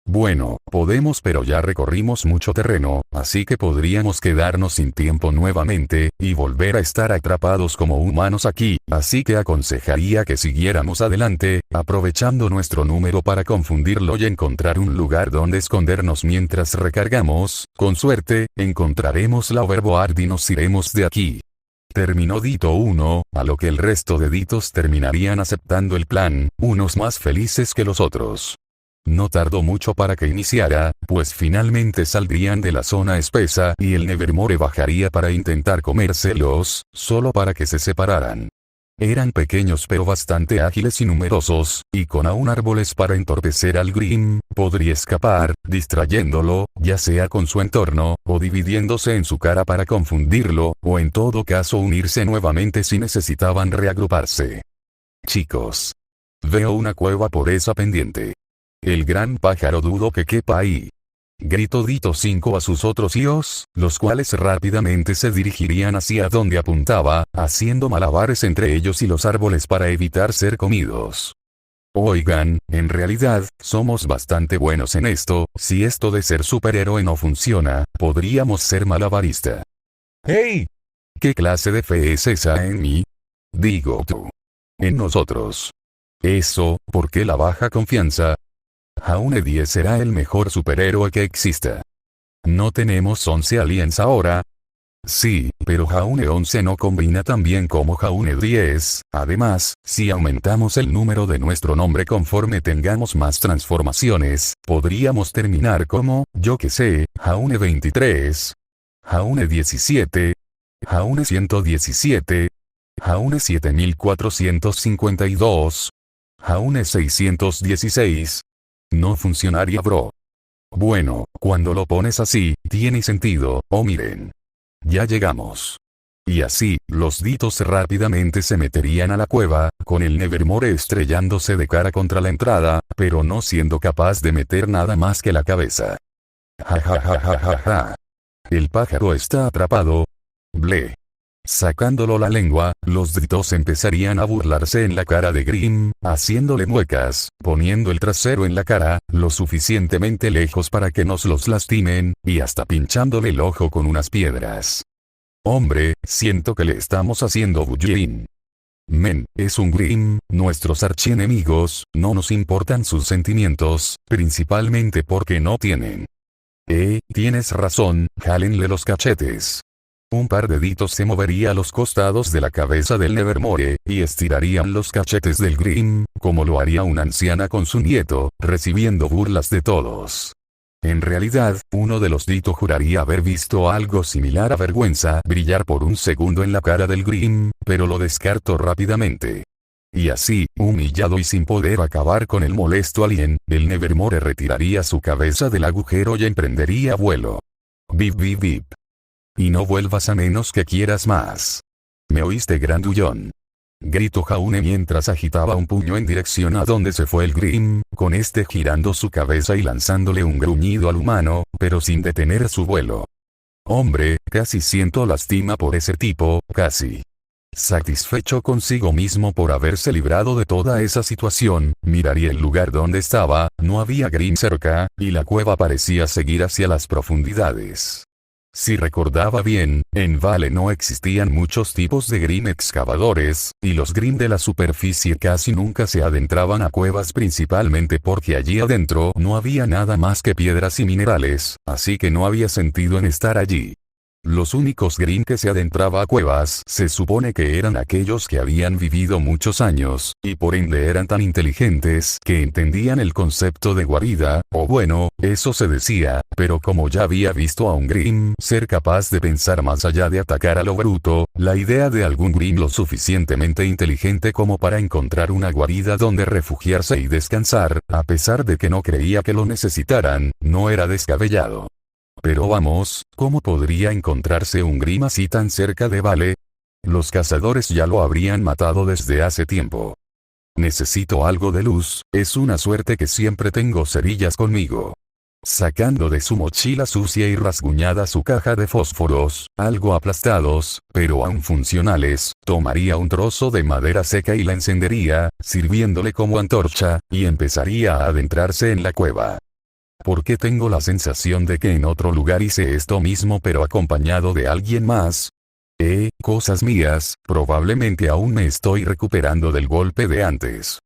Bueno, podemos pero ya recorrimos mucho terreno, así que podríamos quedarnos sin tiempo nuevamente, y volver a estar atrapados como humanos aquí, así que aconsejaría que siguiéramos adelante, aprovechando nuestro número para confundirlo y encontrar un lugar donde escondernos mientras recargamos, con suerte, encontraremos la overboard y nos iremos de aquí. Terminó Dito 1, a lo que el resto de ditos terminarían aceptando el plan, unos más felices que los otros. No tardó mucho para que iniciara, pues finalmente saldrían de la zona espesa y el Nevermore bajaría para intentar comérselos, solo para que se separaran. Eran pequeños pero bastante ágiles y numerosos, y con aún árboles para entorpecer al Grimm, podría escapar, distrayéndolo, ya sea con su entorno, o dividiéndose en su cara para confundirlo, o en todo caso unirse nuevamente si necesitaban reagruparse. Chicos. Veo una cueva por esa pendiente. El gran pájaro dudo que quepa ahí. Gritó Dito 5 a sus otros ios, los cuales rápidamente se dirigirían hacia donde apuntaba, haciendo malabares entre ellos y los árboles para evitar ser comidos. Oigan, en realidad, somos bastante buenos en esto, si esto de ser superhéroe no funciona, podríamos ser malabarista. ¡Hey! ¿Qué clase de fe es esa en mí? Digo tú. en nosotros. Eso, ¿por qué la baja confianza? Jaune 10 será el mejor superhéroe que exista. ¿No tenemos 11 aliens ahora? Sí, pero Jaune 11 no combina tan bien como Jaune 10, además, si aumentamos el número de nuestro nombre conforme tengamos más transformaciones, podríamos terminar como, yo que sé, Jaune 23, Jaune 17, Jaune 117, Jaune 7452, Jaune 616. No funcionaría, bro. Bueno, cuando lo pones así, tiene sentido, oh miren. Ya llegamos. Y así, los ditos rápidamente se meterían a la cueva, con el Nevermore estrellándose de cara contra la entrada, pero no siendo capaz de meter nada más que la cabeza. Ja ja ja ja ja ja. El pájaro está atrapado. Ble. Sacándolo la lengua, los ditos empezarían a burlarse en la cara de Grimm, haciéndole muecas, poniendo el trasero en la cara, lo suficientemente lejos para que nos los lastimen, y hasta pinchándole el ojo con unas piedras. Hombre, siento que le estamos haciendo bullying. Men, es un Grimm, nuestros archienemigos, no nos importan sus sentimientos, principalmente porque no tienen. Tienes razón, jálenle los cachetes. Un par de ditos se movería a los costados de la cabeza del Nevermore, y estirarían los cachetes del Grimm, como lo haría una anciana con su nieto, recibiendo burlas de todos. En realidad, uno de los ditos juraría haber visto algo similar a vergüenza brillar por un segundo en la cara del Grimm, pero lo descartó rápidamente. Y así, humillado y sin poder acabar con el molesto alien, el Nevermore retiraría su cabeza del agujero y emprendería vuelo. Bip bip bip. Y no vuelvas a menos que quieras más. ¿Me oíste, grandullón? Gritó Jaune mientras agitaba un puño en dirección a donde se fue el Grimm, con este girando su cabeza y lanzándole un gruñido al humano, pero sin detener su vuelo. Hombre, casi siento lástima por ese tipo, casi. Satisfecho consigo mismo por haberse librado de toda esa situación, miraría el lugar donde estaba, no había Grimm cerca, y la cueva parecía seguir hacia las profundidades. Si recordaba bien, en Vale no existían muchos tipos de Grimm excavadores, y los Grimm de la superficie casi nunca se adentraban a cuevas principalmente porque allí adentro no había nada más que piedras y minerales, así que no había sentido en estar allí. Los únicos Grimm que se adentraba a cuevas se supone que eran aquellos que habían vivido muchos años, y por ende eran tan inteligentes que entendían el concepto de guarida, o bueno, eso se decía, pero como ya había visto a un Grimm ser capaz de pensar más allá de atacar a lo bruto, la idea de algún Grimm lo suficientemente inteligente como para encontrar una guarida donde refugiarse y descansar, a pesar de que no creía que lo necesitaran, no era descabellado. Pero vamos, ¿cómo podría encontrarse un Grimm así tan cerca de Vale? Los cazadores ya lo habrían matado desde hace tiempo. Necesito algo de luz, es una suerte que siempre tengo cerillas conmigo. Sacando de su mochila sucia y rasguñada su caja de fósforos, algo aplastados, pero aún funcionales, tomaría un trozo de madera seca y la encendería, sirviéndole como antorcha, y empezaría a adentrarse en la cueva. ¿Por qué tengo la sensación de que en otro lugar hice esto mismo pero acompañado de alguien más? Cosas mías, probablemente aún me estoy recuperando del golpe de antes.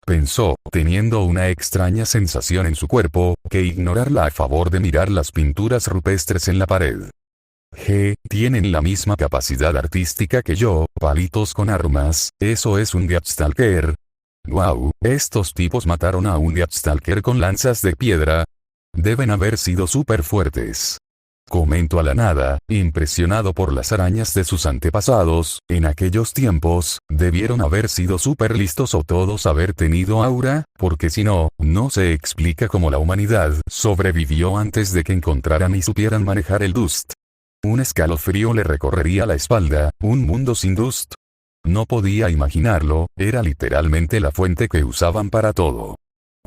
Pensó, teniendo una extraña sensación en su cuerpo, que ignorarla a favor de mirar las pinturas rupestres en la pared. Tienen la misma capacidad artística que yo, palitos con armas, eso es un Deathstalker. Wow, estos tipos mataron a un Deathstalker con lanzas de piedra. Deben haber sido súper fuertes. Comento a la nada, impresionado por las arañas de sus antepasados, en aquellos tiempos, debieron haber sido súper listos o todos haber tenido aura, porque si no, no se explica cómo la humanidad sobrevivió antes de que encontraran y supieran manejar el Dust. Un escalofrío le recorrería la espalda, un mundo sin Dust. No podía imaginarlo, era literalmente la fuente que usaban para todo.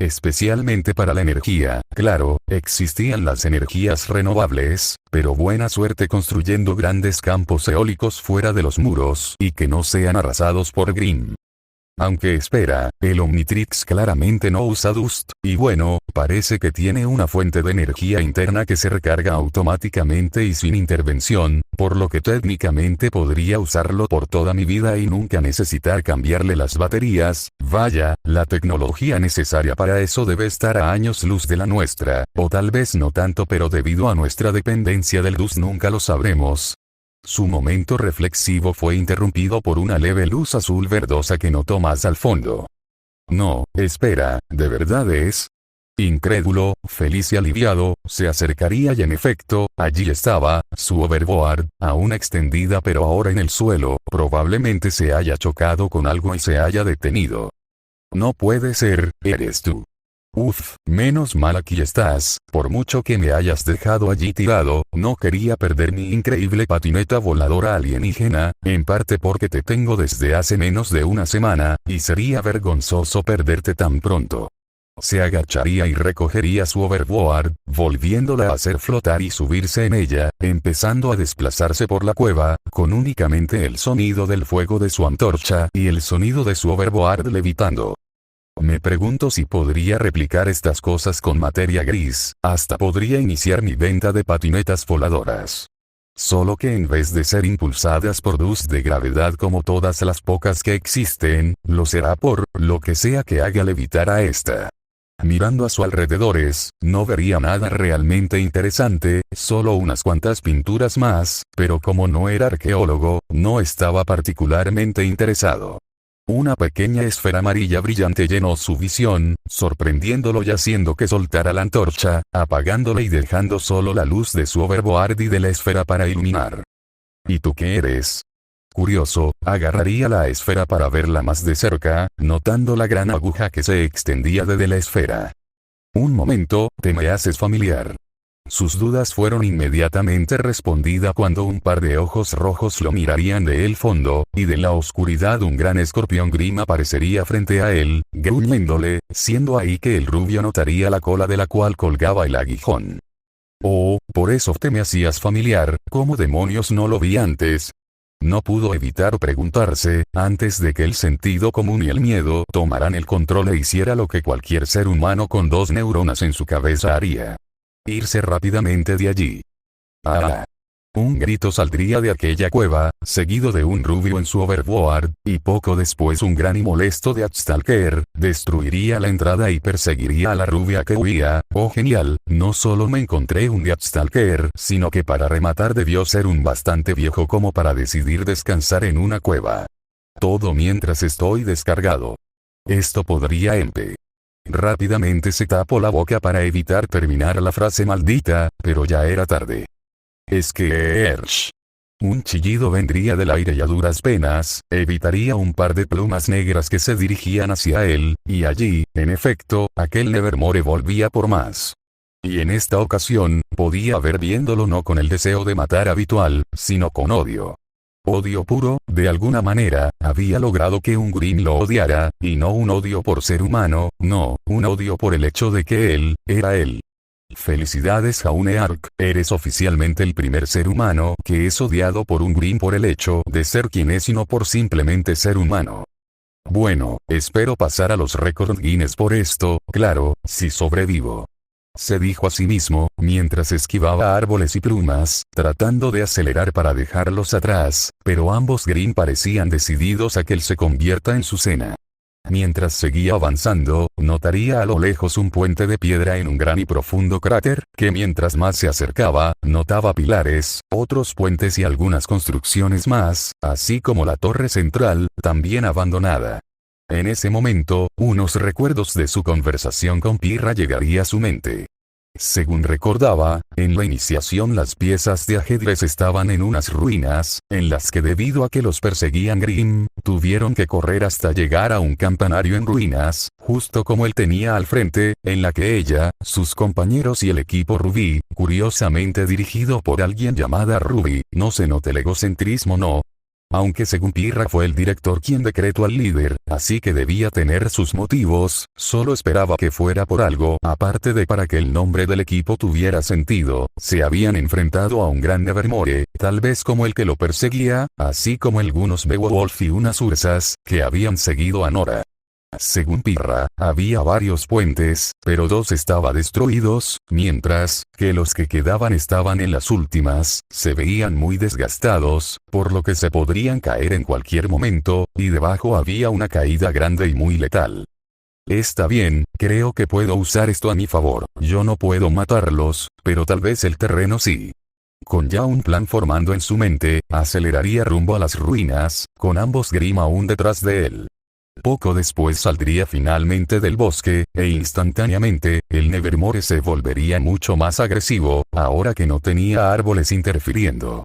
Especialmente para la energía, claro, existían las energías renovables, pero buena suerte construyendo grandes campos eólicos fuera de los muros y que no sean arrasados por Grimm. Aunque espera, el Omnitrix claramente no usa Dust, y bueno, parece que tiene una fuente de energía interna que se recarga automáticamente y sin intervención, por lo que técnicamente podría usarlo por toda mi vida y nunca necesitar cambiarle las baterías. Vaya, la tecnología necesaria para eso debe estar a años luz de la nuestra, o tal vez no tanto, pero debido a nuestra dependencia del Dust nunca lo sabremos. Su momento reflexivo fue interrumpido por una leve luz azul verdosa que notó más al fondo. No, espera, ¿de verdad es? Incrédulo, feliz y aliviado, se acercaría y en efecto, allí estaba, su overboard, aún extendida pero ahora en el suelo, probablemente se haya chocado con algo y se haya detenido. No puede ser, eres tú. Uf, menos mal aquí estás, por mucho que me hayas dejado allí tirado, no quería perder mi increíble patineta voladora alienígena, en parte porque te tengo desde hace menos de una semana, y sería vergonzoso perderte tan pronto. Se agacharía y recogería su overboard, volviéndola a hacer flotar y subirse en ella, empezando a desplazarse por la cueva, con únicamente el sonido del fuego de su antorcha y el sonido de su overboard levitando. Me pregunto si podría replicar estas cosas con materia gris, hasta podría iniciar mi venta de patinetas voladoras. Solo que en vez de ser impulsadas por Dust de gravedad como todas las pocas que existen, lo será por lo que sea que haga levitar a esta. Mirando a su alrededores, no vería nada realmente interesante, solo unas cuantas pinturas más, pero como no era arqueólogo, no estaba particularmente interesado. Una pequeña esfera amarilla brillante llenó su visión, sorprendiéndolo y haciendo que soltara la antorcha, apagándola y dejando solo la luz de su overboard y de la esfera para iluminar. ¿Y tú qué eres? Curioso, agarraría la esfera para verla más de cerca, notando la gran aguja que se extendía desde la esfera. Un momento, te me haces familiar. Sus dudas fueron inmediatamente respondidas cuando un par de ojos rojos lo mirarían de el fondo, y de la oscuridad un gran escorpión grim aparecería frente a él, gruñéndole, siendo ahí que el rubio notaría la cola de la cual colgaba el aguijón. Oh, por eso te me hacías familiar, ¿cómo demonios no lo vi antes? No pudo evitar preguntarse, antes de que el sentido común y el miedo tomaran el control e hiciera lo que cualquier ser humano con 2 neuronas en su cabeza haría. Irse rápidamente de allí. ¡Ah! Un grito saldría de aquella cueva, seguido de un rubio en su overboard, y poco después un gran y molesto Deathstalker, destruiría la entrada y perseguiría a la rubia que huía. ¡Oh genial! No solo me encontré un Deathstalker, sino que para rematar debió ser un bastante viejo como para decidir descansar en una cueva. Todo mientras estoy descargado. Esto podría Rápidamente se tapó la boca para evitar terminar la frase maldita, pero ya era tarde. Es que un chillido vendría del aire y a duras penas, evitaría un par de plumas negras que se dirigían hacia él, y allí, en efecto, aquel Nevermore volvía por más. Y en esta ocasión, podía ver viéndolo no con el deseo de matar habitual, sino con odio. Odio puro, de alguna manera, había logrado que un Grimm lo odiara, y no un odio por ser humano, no, un odio por el hecho de que él, era él. Felicidades Jauneark, eres oficialmente el primer ser humano que es odiado por un Grimm por el hecho de ser quien es y no por simplemente ser humano. Bueno, espero pasar a los récords Guinness por esto, claro, si sobrevivo. Se dijo a sí mismo, mientras esquivaba árboles y plumas, tratando de acelerar para dejarlos atrás, pero ambos Grimm parecían decididos a que él se convierta en su cena. Mientras seguía avanzando, notaría a lo lejos un puente de piedra en un gran y profundo cráter, que mientras más se acercaba, notaba pilares, otros puentes y algunas construcciones más, así como la torre central, también abandonada. En ese momento, unos recuerdos de su conversación con Pirra llegaría a su mente. Según recordaba, en la iniciación las piezas de ajedrez estaban en unas ruinas, en las que debido a que los perseguían Grimm, tuvieron que correr hasta llegar a un campanario en ruinas, justo como él tenía al frente, en la que ella, sus compañeros y el equipo Ruby, curiosamente dirigido por alguien llamada Ruby, no se nota el egocentrismo no. Aunque según Pirra fue el director quien decretó al líder, así que debía tener sus motivos, solo esperaba que fuera por algo aparte de para que el nombre del equipo tuviera sentido. Se habían enfrentado a un gran Nevermore, tal vez como el que lo perseguía, así como algunos Beowulf y unas Ursas, que habían seguido a Nora. Según Pirra, había varios puentes, pero 2 estaban destruidos, mientras que los que quedaban estaban en las últimas, se veían muy desgastados, por lo que se podrían caer en cualquier momento, y debajo había una caída grande y muy letal. Está bien, creo que puedo usar esto a mi favor. Yo no puedo matarlos, pero tal vez el terreno sí. Con ya un plan formando en su mente, aceleraría rumbo a las ruinas, con ambos Grimm aún detrás de él. Poco después saldría finalmente del bosque, e instantáneamente, el Nevermore se volvería mucho más agresivo, ahora que no tenía árboles interfiriendo.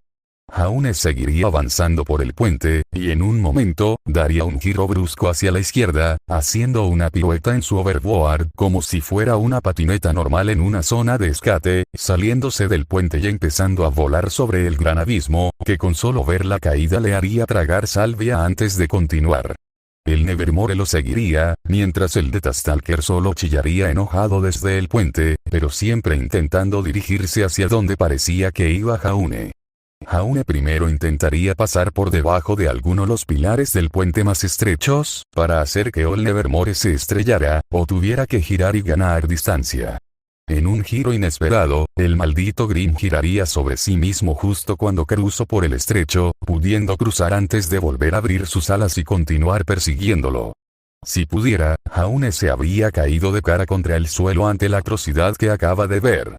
Jaune seguiría avanzando por el puente, y en un momento, daría un giro brusco hacia la izquierda, haciendo una pirueta en su overboard como si fuera una patineta normal en una zona de escate, saliéndose del puente y empezando a volar sobre el gran abismo, que con solo ver la caída le haría tragar salvia antes de continuar. El Nevermore lo seguiría, mientras el Deathstalker solo chillaría enojado desde el puente, pero siempre intentando dirigirse hacia donde parecía que iba Jaune. Jaune primero intentaría pasar por debajo de alguno de los pilares del puente más estrechos, para hacer que el Nevermore se estrellara, o tuviera que girar y ganar distancia. En un giro inesperado, el maldito Grimm giraría sobre sí mismo justo cuando cruzó por el estrecho, pudiendo cruzar antes de volver a abrir sus alas y continuar persiguiéndolo. Si pudiera, Jaune se habría caído de cara contra el suelo ante la atrocidad que acaba de ver.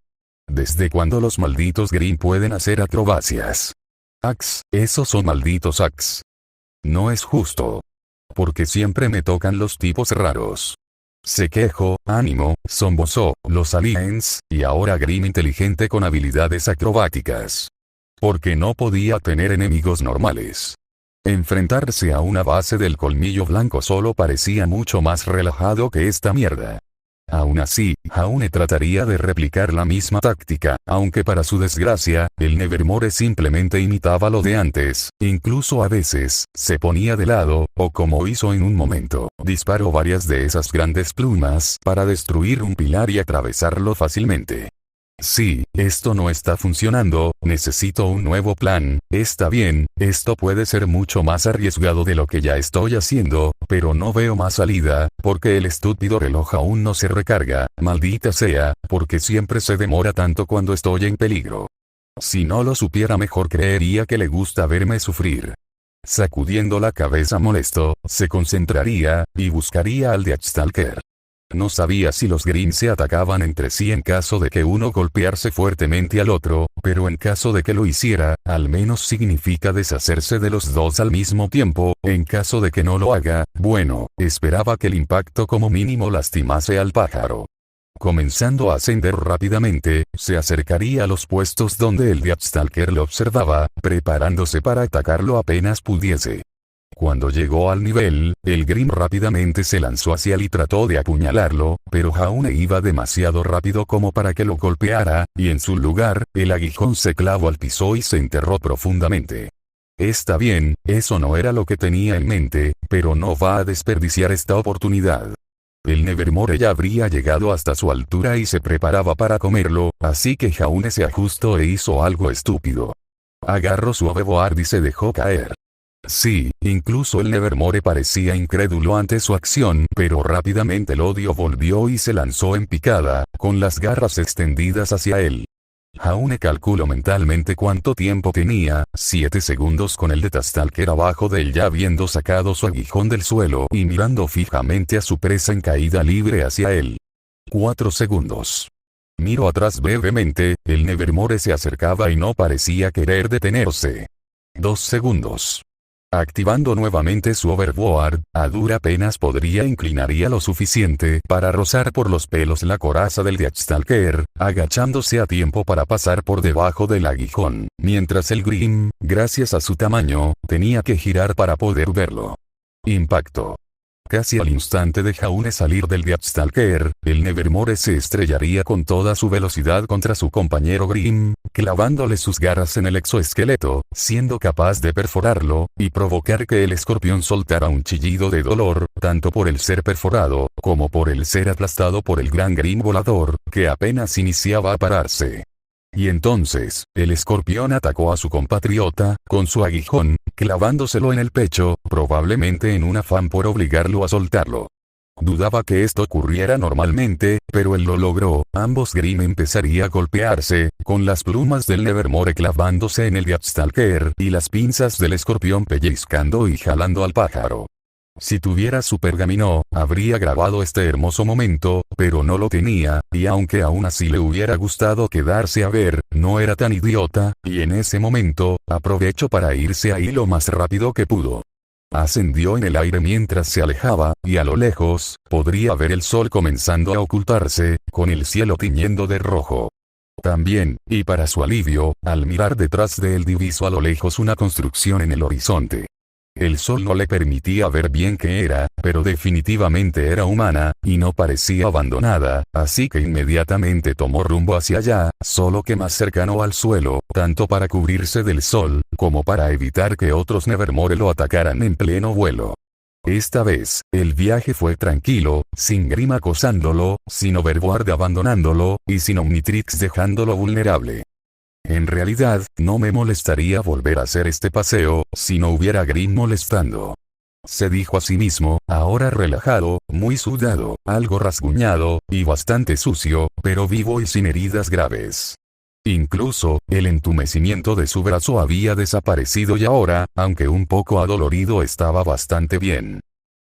¿Desde cuándo los malditos Grimm pueden hacer acrobacias? Ax, esos son malditos Ax. No es justo. Porque siempre me tocan los tipos raros. Se quejo, ánimo, Somboso, los aliens, y ahora Grimm inteligente con habilidades acrobáticas. Porque no podía tener enemigos normales. Enfrentarse a una base del colmillo blanco solo parecía mucho más relajado que esta mierda. Aún así, Jaune trataría de replicar la misma táctica, aunque para su desgracia, el Nevermore simplemente imitaba lo de antes, incluso a veces, se ponía de lado, o como hizo en un momento, disparó varias de esas grandes plumas para destruir un pilar y atravesarlo fácilmente. Sí, esto no está funcionando, necesito un nuevo plan. Está bien, esto puede ser mucho más arriesgado de lo que ya estoy haciendo, pero no veo más salida, porque el estúpido reloj aún no se recarga, maldita sea, porque siempre se demora tanto cuando estoy en peligro. Si no lo supiera mejor creería que le gusta verme sufrir. Sacudiendo la cabeza molesto, se concentraría, y buscaría al Deathstalker. No sabía si los Grimm se atacaban entre sí en caso de que uno golpearse fuertemente al otro, pero en caso de que lo hiciera, al menos significa deshacerse de los dos al mismo tiempo. En caso de que no lo haga, bueno, esperaba que el impacto como mínimo lastimase al pájaro. Comenzando a ascender rápidamente, se acercaría a los puestos donde el Deathstalker lo observaba, preparándose para atacarlo apenas pudiese. Cuando llegó al nivel, el Grimm rápidamente se lanzó hacia él y trató de apuñalarlo, pero Jaune iba demasiado rápido como para que lo golpeara, y en su lugar, el aguijón se clavó al piso y se enterró profundamente. Está bien, eso no era lo que tenía en mente, pero no va a desperdiciar esta oportunidad. El Nevermore ya habría llegado hasta su altura y se preparaba para comerlo, así que Jaune se ajustó e hizo algo estúpido. Agarró su overboard y se dejó caer. Sí, incluso el Nevermore parecía incrédulo ante su acción, pero rápidamente el odio volvió y se lanzó en picada, con las garras extendidas hacia él. Jaune calculó mentalmente cuánto tiempo tenía, 7 segundos con el Deathstalker abajo de él ya habiendo sacado su aguijón del suelo y mirando fijamente a su presa en caída libre hacia él. 4 segundos. Miró atrás brevemente, el Nevermore se acercaba y no parecía querer detenerse. 2 segundos. Activando nuevamente su overboard, a dura penas inclinaría lo suficiente para rozar por los pelos la coraza del Deathstalker, agachándose a tiempo para pasar por debajo del aguijón, mientras el Grimm, gracias a su tamaño, tenía que girar para poder verlo. Impacto. casi al instante de Jaune salir del Deathstalker, el Nevermore se estrellaría con toda su velocidad contra su compañero Grimm, clavándole sus garras en el exoesqueleto, siendo capaz de perforarlo, y provocar que el escorpión soltara un chillido de dolor, tanto por el ser perforado, como por el ser aplastado por el gran Grimm volador, que apenas iniciaba a pararse. Y entonces, el escorpión atacó a su compatriota, con su aguijón, clavándoselo en el pecho, probablemente en un afán por obligarlo a soltarlo. Dudaba que esto ocurriera normalmente, pero él lo logró. Ambos Grimm empezaría a golpearse, con las plumas del Nevermore clavándose en el Deathstalker y las pinzas del escorpión pellizcando y jalando al pájaro. Si tuviera su pergamino, habría grabado este hermoso momento, pero no lo tenía, y aunque aún así le hubiera gustado quedarse a ver, no era tan idiota, y en ese momento, aprovechó para irse ahí lo más rápido que pudo. Ascendió en el aire mientras se alejaba, y a lo lejos, podría ver el sol comenzando a ocultarse, con el cielo tiñendo de rojo. También, y para su alivio, al mirar detrás de él divisó a lo lejos una construcción en el horizonte. El sol no le permitía ver bien qué era, pero definitivamente era humana, y no parecía abandonada, así que inmediatamente tomó rumbo hacia allá, solo que más cercano al suelo, tanto para cubrirse del sol, como para evitar que otros Nevermore lo atacaran en pleno vuelo. Esta vez, el viaje fue tranquilo, sin Grimm acosándolo, sin Overboard abandonándolo, y sin Omnitrix dejándolo vulnerable. En realidad, no me molestaría volver a hacer este paseo, si no hubiera Grimm molestando. Se dijo a sí mismo, ahora relajado, muy sudado, algo rasguñado, y bastante sucio, pero vivo y sin heridas graves. Incluso, el entumecimiento de su brazo había desaparecido y ahora, aunque un poco adolorido, estaba bastante bien.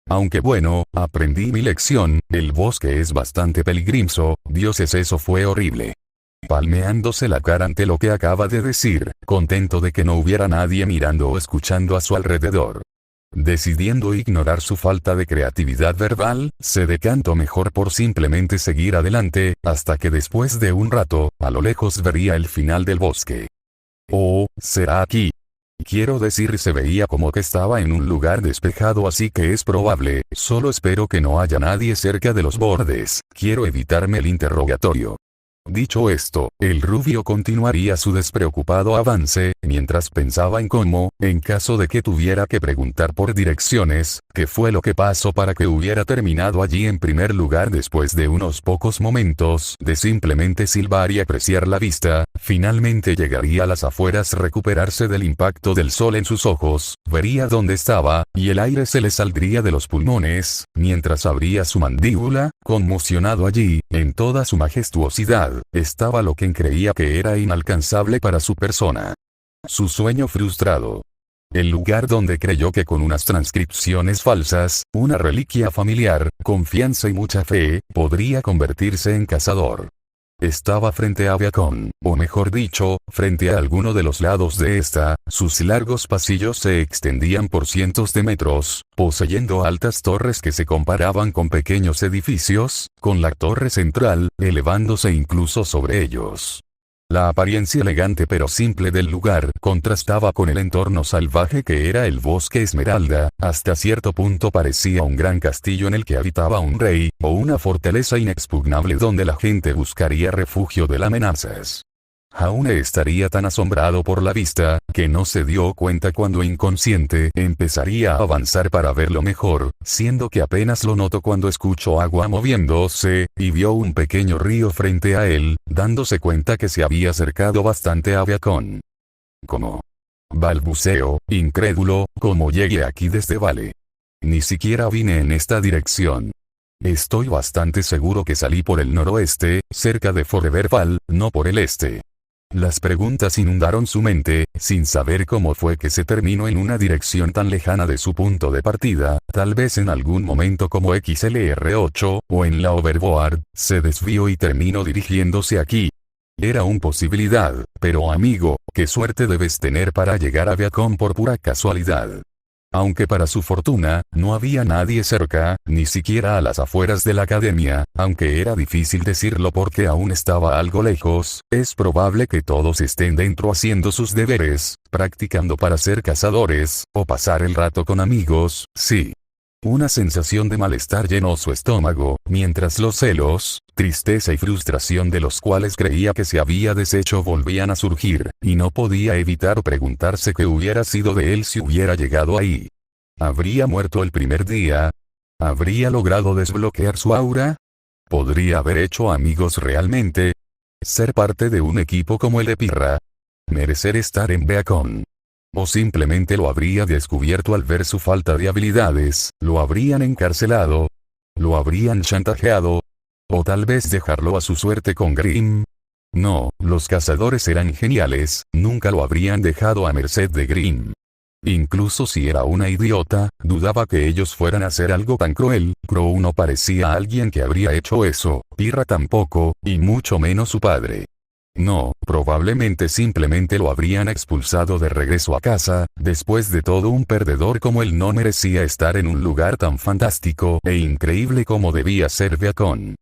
Aunque bueno, aprendí mi lección, el bosque es bastante peligroso, dioses, eso fue horrible. Palmeándose la cara ante lo que acaba de decir, contento de que no hubiera nadie mirando o escuchando a su alrededor. Decidiendo ignorar su falta de creatividad verbal, se decantó mejor por simplemente seguir adelante, hasta que después de un rato, a lo lejos vería el final del bosque. Oh, será aquí. Quiero decir, se veía como que estaba en un lugar despejado, así que es probable, solo espero que no haya nadie cerca de los bordes, quiero evitarme el interrogatorio. Dicho esto, el rubio continuaría su despreocupado avance, mientras pensaba en cómo, en caso de que tuviera que preguntar por direcciones, qué fue lo que pasó para que hubiera terminado allí en primer lugar después de unos pocos momentos de simplemente silbar y apreciar la vista, finalmente llegaría a las afueras, recuperarse del impacto del sol en sus ojos, vería dónde estaba, y el aire se le saldría de los pulmones, mientras abría su mandíbula, conmocionado allí, en toda su majestuosidad. Estaba lo que creía que era inalcanzable para su persona. Su sueño frustrado. El lugar donde creyó que con unas transcripciones falsas, una reliquia familiar, confianza y mucha fe, podría convertirse en cazador. Estaba frente a Aviacon, o mejor dicho, frente a alguno de los lados de esta, sus largos pasillos se extendían por cientos de metros, poseyendo altas torres que se comparaban con pequeños edificios, con la torre central, elevándose incluso sobre ellos. La apariencia elegante pero simple del lugar contrastaba con el entorno salvaje que era el bosque Esmeralda, hasta cierto punto parecía un gran castillo en el que habitaba un rey, o una fortaleza inexpugnable donde la gente buscaría refugio de las amenazas. Jaune estaría tan asombrado por la vista, que no se dio cuenta cuando inconsciente empezaría a avanzar para verlo mejor, siendo que apenas lo notó cuando escuchó agua moviéndose, y vio un pequeño río frente a él, dándose cuenta que se había acercado bastante a Aviacon. ¿Cómo? Balbuceó, incrédulo, ¿cómo llegué aquí desde Vale? Ni siquiera vine en esta dirección. Estoy bastante seguro que salí por el noroeste, cerca de Foreverval, no por el este. Las preguntas inundaron su mente, sin saber cómo fue que se terminó en una dirección tan lejana de su punto de partida, tal vez en algún momento como XLR8, o en la Overboard, se desvió y terminó dirigiéndose aquí. Era una posibilidad, pero amigo, qué suerte debes tener para llegar a Aviacon por pura casualidad. Aunque para su fortuna, no había nadie cerca, ni siquiera a las afueras de la academia, aunque era difícil decirlo porque aún estaba algo lejos, es probable que todos estén dentro haciendo sus deberes, practicando para ser cazadores, o pasar el rato con amigos, sí. Una sensación de malestar llenó su estómago, mientras los celos, tristeza y frustración de los cuales creía que se había deshecho volvían a surgir, y no podía evitar preguntarse qué hubiera sido de él si hubiera llegado ahí. ¿Habría muerto el primer día? ¿Habría logrado desbloquear su aura? ¿Podría haber hecho amigos realmente? ¿Ser parte de un equipo como el de Pirra? ¿Merecer estar en Beacon? ¿O simplemente lo habría descubierto al ver su falta de habilidades, lo habrían encarcelado? ¿Lo habrían chantajeado? ¿O tal vez dejarlo a su suerte con Grimm? No, los cazadores eran geniales, nunca lo habrían dejado a merced de Grimm. Incluso si era una idiota, dudaba que ellos fueran a hacer algo tan cruel. Crow no parecía alguien que habría hecho eso, Pirra tampoco, y mucho menos su padre. No, probablemente simplemente lo habrían expulsado de regreso a casa. Después de todo, un perdedor como él no merecía estar en un lugar tan fantástico e increíble como debía ser Beacon.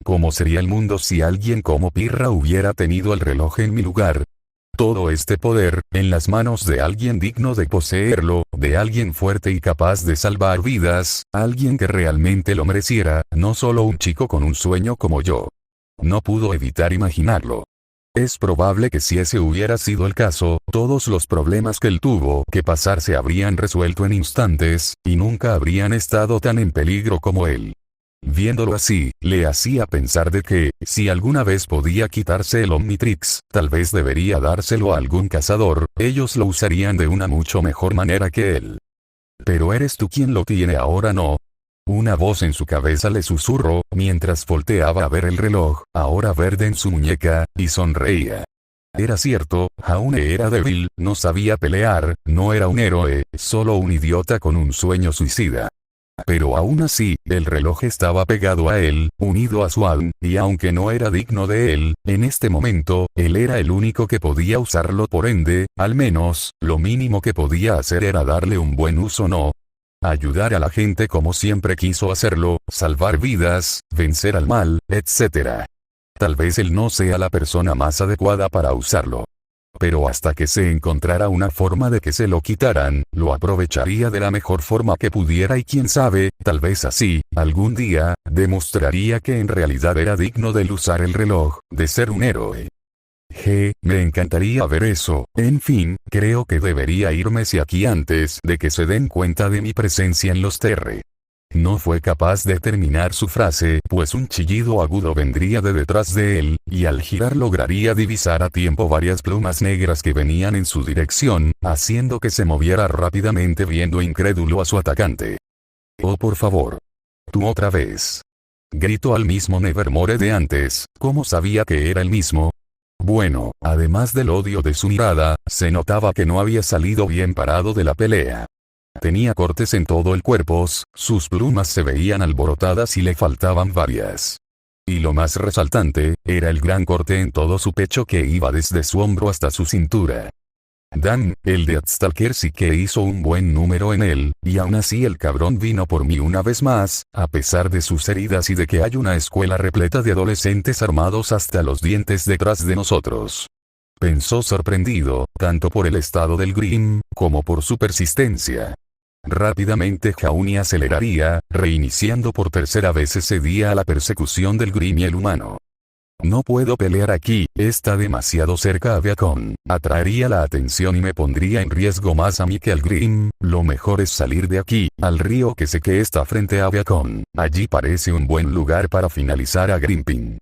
¿Cómo sería el mundo si alguien como Pirra hubiera tenido el reloj en mi lugar? Todo este poder, en las manos de alguien digno de poseerlo, de alguien fuerte y capaz de salvar vidas, alguien que realmente lo mereciera, no solo un chico con un sueño como yo. No pudo evitar imaginarlo. Es probable que si ese hubiera sido el caso, todos los problemas que él tuvo que pasar se habrían resuelto en instantes, y nunca habrían estado tan en peligro como él. Viéndolo así, le hacía pensar de que, si alguna vez podía quitarse el Omnitrix, tal vez debería dárselo a algún cazador, ellos lo usarían de una mucho mejor manera que él. Pero eres tú quien lo tiene ahora, ¿no? Una voz en su cabeza le susurró, mientras volteaba a ver el reloj, ahora verde en su muñeca, y sonreía. Era cierto, Jaune era débil, no sabía pelear, no era un héroe, solo un idiota con un sueño suicida. Pero aún así, el reloj estaba pegado a él, unido a Swan, y aunque no era digno de él, en este momento, él era el único que podía usarlo, por ende, al menos, lo mínimo que podía hacer era darle un buen uso, ¿no? Ayudar a la gente como siempre quiso hacerlo, salvar vidas, vencer al mal, etc. Tal vez él no sea la persona más adecuada para usarlo. Pero hasta que se encontrara una forma de que se lo quitaran, lo aprovecharía de la mejor forma que pudiera y quién sabe, tal vez así, algún día, demostraría que en realidad era digno de usar el reloj, de ser un héroe. Me encantaría ver eso. En fin, creo que debería irme si aquí antes de que se den cuenta de mi presencia en los Terre. No fue capaz de terminar su frase, pues un chillido agudo vendría de detrás de él, y al girar lograría divisar a tiempo varias plumas negras que venían en su dirección, haciendo que se moviera rápidamente viendo incrédulo a su atacante. Oh, por favor. Tú otra vez. Gritó al mismo Nevermore de antes. ¿Cómo sabía que era el mismo? Bueno, además del odio de su mirada, se notaba que no había salido bien parado de la pelea. Tenía cortes en todo el cuerpo, sus plumas se veían alborotadas y le faltaban varias. Y lo más resaltante, era el gran corte en todo su pecho que iba desde su hombro hasta su cintura. Dan, el de Stalker sí que hizo un buen número en él, y aún así el cabrón vino por mí una vez más, a pesar de sus heridas y de que hay una escuela repleta de adolescentes armados hasta los dientes detrás de nosotros. Pensó sorprendido, tanto por el estado del Grimm, como por su persistencia. Rápidamente Jaune aceleraría, reiniciando por tercera vez ese día a la persecución del Grimm y el humano. No puedo pelear aquí, está demasiado cerca a Beacon, atraería la atención y me pondría en riesgo más a mí que al Grimm, lo mejor es salir de aquí, al río que sé que está frente a Beacon, allí parece un buen lugar para finalizar a Grimping.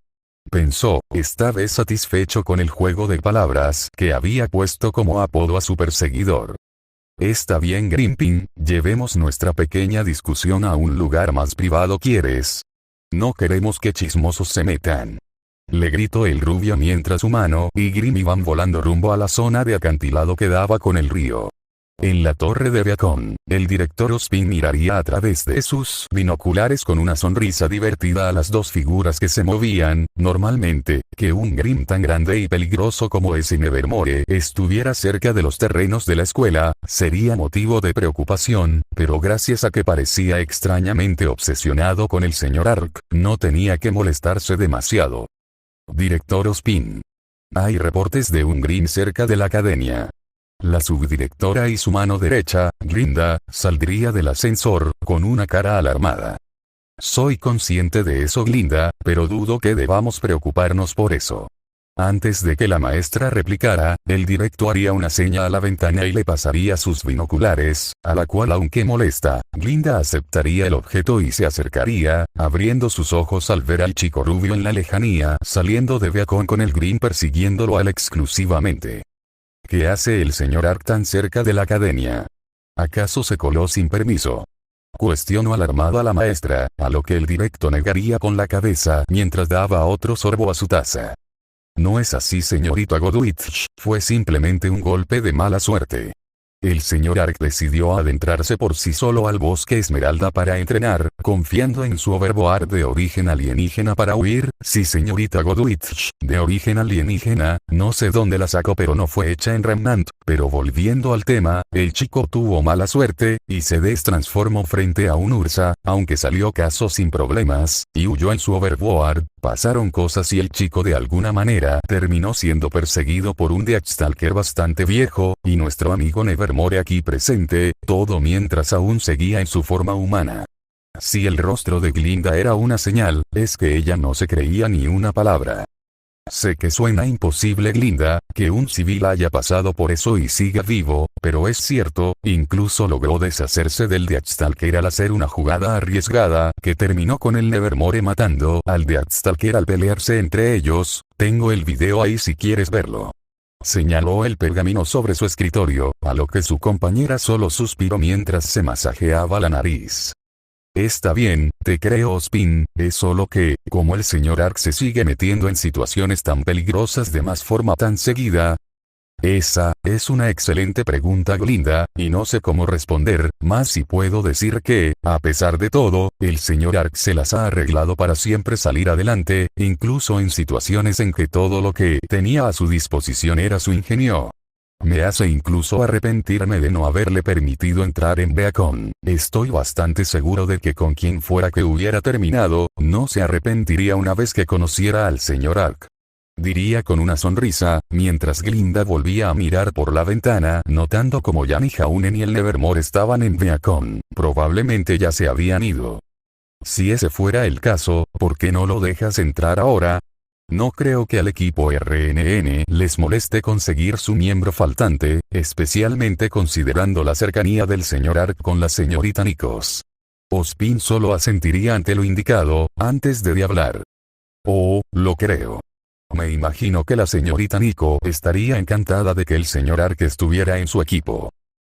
Pensó, esta vez satisfecho con el juego de palabras que había puesto como apodo a su perseguidor. Está bien Grimping, llevemos nuestra pequeña discusión a un lugar más privado ¿quieres? No queremos que chismosos se metan. Le gritó el rubio mientras Humano y Grimm iban volando rumbo a la zona de acantilado que daba con el río. En la torre de Beacon, el director Ospin miraría a través de sus binoculares con una sonrisa divertida a las dos figuras que se movían. Normalmente, que un Grimm tan grande y peligroso como ese Nevermore estuviera cerca de los terrenos de la escuela, sería motivo de preocupación, pero gracias a que parecía extrañamente obsesionado con el señor Ark, no tenía que molestarse demasiado. Director Ospin. Hay reportes de un Grimm cerca de la academia. la subdirectora y su mano derecha, Glinda, saldría del ascensor, con una cara alarmada. Soy consciente de eso, Glinda, pero dudo que debamos preocuparnos por eso. Antes de que la maestra replicara, el directo haría una seña a la ventana y le pasaría sus binoculares, a la cual, aunque molesta, Glinda aceptaría el objeto y se acercaría, abriendo sus ojos al ver al chico rubio en la lejanía saliendo de Beacon con el Grim persiguiéndolo a él exclusivamente. ¿Qué hace el señor Ark tan cerca de la academia? ¿Acaso se coló sin permiso? Cuestionó alarmada a la maestra, a lo que el directo negaría con la cabeza mientras daba otro sorbo a su taza. No es así, señorita Godwitch, fue simplemente un golpe de mala suerte. El señor Ark decidió adentrarse por sí solo al bosque Esmeralda para entrenar, confiando en su overboard de origen alienígena para huir. Sí, señorita Godwitch, de origen alienígena, no sé dónde la sacó, pero no fue hecha en Remnant. Pero volviendo al tema, el chico tuvo mala suerte, y se destransformó frente a un Ursa, aunque salió caso sin problemas, y huyó en su overboard. Pasaron cosas y el chico de alguna manera terminó siendo perseguido por un Deathstalker bastante viejo, y nuestro amigo Nevermore aquí presente, todo mientras aún seguía en su forma humana. Si el rostro de Glinda era una señal, es que ella no se creía ni una palabra. Sé que suena imposible, Glinda, que un civil haya pasado por eso y siga vivo, pero es cierto, incluso logró deshacerse del Deathstalker al hacer una jugada arriesgada, que terminó con el Nevermore matando al Deathstalker al pelearse entre ellos. Tengo el video ahí si quieres verlo. Señaló el pergamino sobre su escritorio, a lo que su compañera solo suspiró mientras se masajeaba la nariz. Está bien, te creo, Spin, es solo que, como el señor Ark se sigue metiendo en situaciones tan peligrosas de más forma tan seguida. Esa es una excelente pregunta, Glinda, y no sé cómo responder, más si puedo decir que, a pesar de todo, el señor Ark se las ha arreglado para siempre salir adelante, incluso en situaciones en que todo lo que tenía a su disposición era su ingenio. Me hace incluso arrepentirme de no haberle permitido entrar en Beacon. Estoy bastante seguro de que con quien fuera que hubiera terminado, no se arrepentiría una vez que conociera al señor Ark. Diría con una sonrisa, mientras Glinda volvía a mirar por la ventana, notando como ya ni Jaunen ni el Nevermore estaban en Beacon. Probablemente ya se habían ido. Si ese fuera el caso, ¿por qué no lo dejas entrar ahora? No creo que al equipo RNN les moleste conseguir su miembro faltante, especialmente considerando la cercanía del señor Ark con la señorita Nikos. Ospin solo asentiría ante lo indicado, antes de hablar. Oh, lo creo. Me imagino que la señorita Nico estaría encantada de que el señor Ark estuviera en su equipo.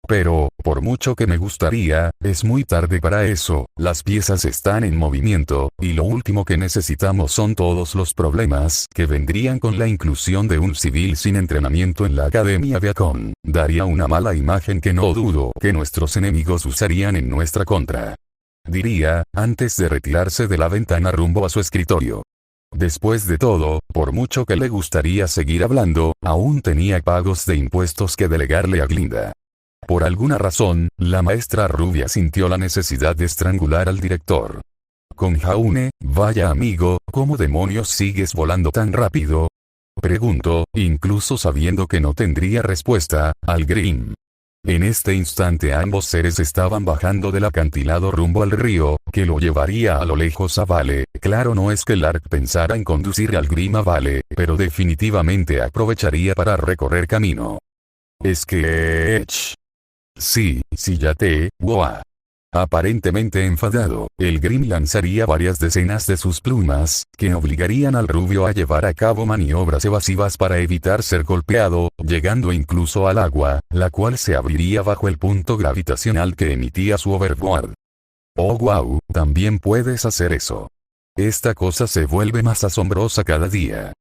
Pero, por mucho que me gustaría, es muy tarde para eso, las piezas están en movimiento, y lo último que necesitamos son todos los problemas que vendrían con la inclusión de un civil sin entrenamiento en la Academia Beacon. Daría una mala imagen que no dudo que nuestros enemigos usarían en nuestra contra. Diría, antes de retirarse de la ventana rumbo a su escritorio. Después de todo, por mucho que le gustaría seguir hablando, aún tenía pagos de impuestos que delegarle a Glinda. Por alguna razón, la maestra rubia sintió la necesidad de estrangular al director. Con Jaune, vaya amigo, ¿cómo demonios sigues volando tan rápido? Preguntó, incluso sabiendo que no tendría respuesta, al Grim. En este instante ambos seres estaban bajando del acantilado rumbo al río, que lo llevaría a lo lejos a Vale. Claro, no es que Lark pensara en conducir al Grim a Vale, pero definitivamente aprovecharía para recorrer camino. Es que... Sí, ya te... Goa. Aparentemente enfadado, el Grim lanzaría varias decenas de sus plumas, que obligarían al rubio a llevar a cabo maniobras evasivas para evitar ser golpeado, llegando incluso al agua, la cual se abriría bajo el punto gravitacional que emitía su overboard. Oh wow, también puedes hacer eso. Esta cosa se vuelve más asombrosa cada día.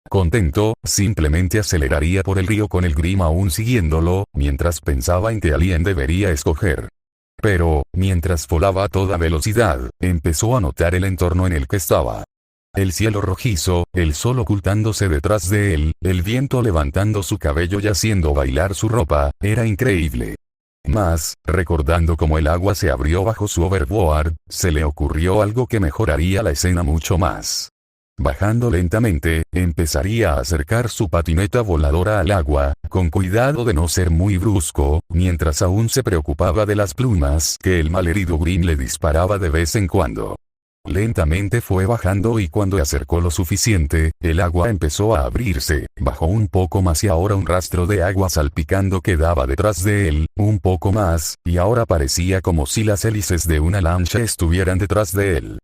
Contento, simplemente aceleraría por el río con el Grim aún siguiéndolo, mientras pensaba en que alguien debería escoger. Pero, mientras volaba a toda velocidad, empezó a notar el entorno en el que estaba. El cielo rojizo, el sol ocultándose detrás de él, el viento levantando su cabello y haciendo bailar su ropa, era increíble. Más, recordando cómo el agua se abrió bajo su overboard, se le ocurrió algo que mejoraría la escena mucho más. Bajando lentamente, empezaría a acercar su patineta voladora al agua, con cuidado de no ser muy brusco, mientras aún se preocupaba de las plumas que el malherido Grimm le disparaba de vez en cuando. Lentamente fue bajando y cuando acercó lo suficiente, el agua empezó a abrirse, bajó un poco más y ahora un rastro de agua salpicando quedaba detrás de él, un poco más, y ahora parecía como si las hélices de una lancha estuvieran detrás de él.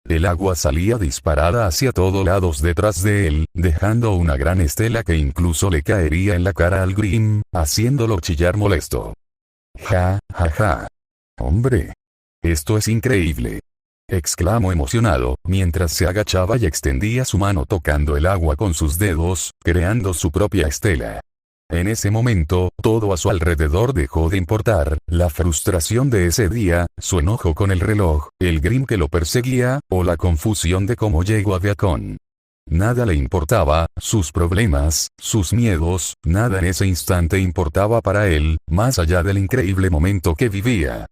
El agua salía disparada hacia todos lados detrás de él, dejando una gran estela que incluso le caería en la cara al Grimm, haciéndolo chillar molesto. Ja, ja, ja. Hombre. Esto es increíble. Exclamó emocionado, mientras se agachaba y extendía su mano tocando el agua con sus dedos, creando su propia estela. En ese momento, todo a su alrededor dejó de importar, la frustración de ese día, su enojo con el reloj, el Grimm que lo perseguía, o la confusión de cómo llegó a Beacon. Nada le importaba, sus problemas, sus miedos, nada en ese instante importaba para él, más allá del increíble momento que vivía.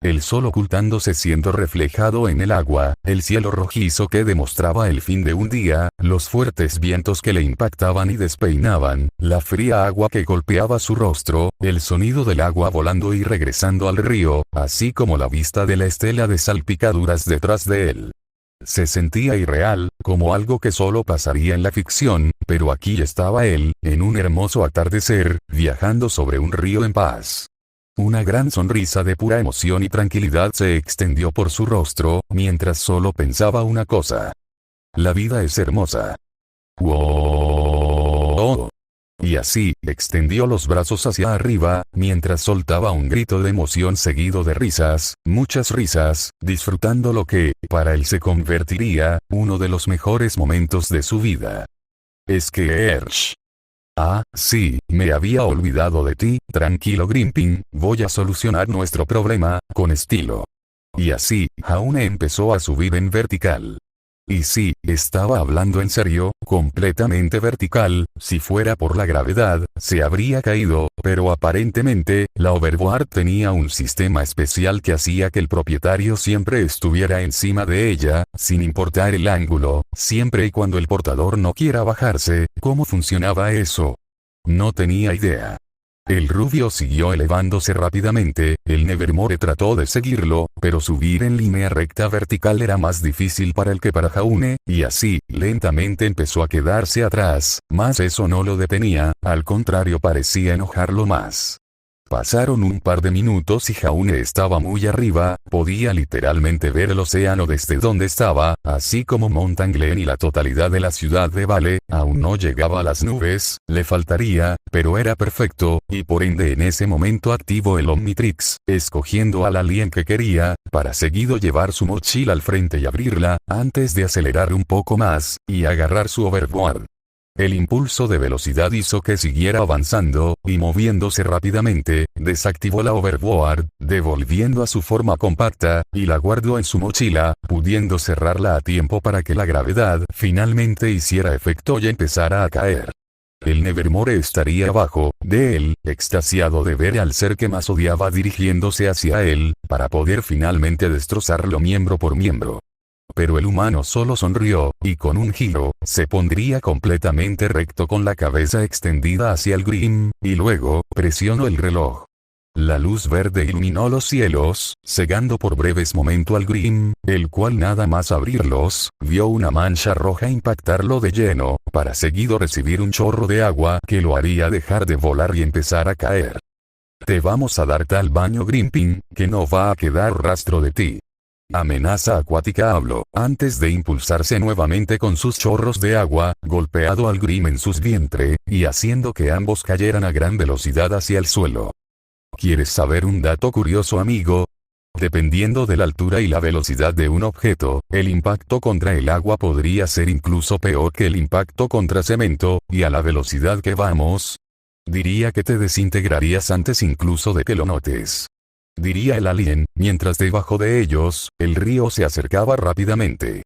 El sol ocultándose siendo reflejado en el agua, el cielo rojizo que demostraba el fin de un día, los fuertes vientos que le impactaban y despeinaban, la fría agua que golpeaba su rostro, el sonido del agua volando y regresando al río, así como la vista de la estela de salpicaduras detrás de él. Se sentía irreal, como algo que solo pasaría en la ficción, pero aquí estaba él, en un hermoso atardecer, viajando sobre un río en paz. Una gran sonrisa de pura emoción y tranquilidad se extendió por su rostro, mientras solo pensaba una cosa. La vida es hermosa. ¡Wow! Y así, extendió los brazos hacia arriba, mientras soltaba un grito de emoción seguido de risas, muchas risas, disfrutando lo que, para él se convertiría, uno de los mejores momentos de su vida. Es que Ah, sí, me había olvidado de ti, tranquilo Grimping, voy a solucionar nuestro problema, con estilo. Y así, Jaune empezó a subir en vertical. Y sí, estaba hablando en serio, completamente vertical, si fuera por la gravedad, se habría caído, pero aparentemente, la overboard tenía un sistema especial que hacía que el propietario siempre estuviera encima de ella, sin importar el ángulo, siempre y cuando el portador no quiera bajarse. ¿Cómo funcionaba eso? No tenía idea. El rubio siguió elevándose rápidamente, el Nevermore trató de seguirlo, pero subir en línea recta vertical era más difícil para él que para Jaune, y así, lentamente empezó a quedarse atrás, mas eso no lo detenía, al contrario parecía enojarlo más. Pasaron un par de minutos y Jaune estaba muy arriba, podía literalmente ver el océano desde donde estaba, así como Mountain Glen y la totalidad de la ciudad de Vale, aún no llegaba a las nubes, le faltaría, pero era perfecto, y por ende en ese momento activó el Omnitrix, escogiendo al alien que quería, para seguido llevar su mochila al frente y abrirla, antes de acelerar un poco más, y agarrar su overboard. El impulso de velocidad hizo que siguiera avanzando, y moviéndose rápidamente, desactivó la overboard, devolviendo a su forma compacta, y la guardó en su mochila, pudiendo cerrarla a tiempo para que la gravedad finalmente hiciera efecto y empezara a caer. El Nevermore estaría abajo de él, extasiado de ver al ser que más odiaba dirigiéndose hacia él, para poder finalmente destrozarlo miembro por miembro. Pero el humano solo sonrió, y con un giro, se pondría completamente recto con la cabeza extendida hacia el Grimm, y luego, presionó el reloj. La luz verde iluminó los cielos, cegando por breves momentos al Grimm, el cual nada más abrirlos, vio una mancha roja impactarlo de lleno, para seguido recibir un chorro de agua que lo haría dejar de volar y empezar a caer. Te vamos a dar tal baño Grimping, que no va a quedar rastro de ti. Amenaza acuática habló, antes de impulsarse nuevamente con sus chorros de agua, golpeado al Grimm en su vientre, y haciendo que ambos cayeran a gran velocidad hacia el suelo. ¿Quieres saber un dato curioso, amigo? Dependiendo de la altura y la velocidad de un objeto, el impacto contra el agua podría ser incluso peor que el impacto contra cemento, y a la velocidad que vamos, diría que te desintegrarías antes incluso de que lo notes. Diría el alien, mientras debajo de ellos, el río se acercaba rápidamente.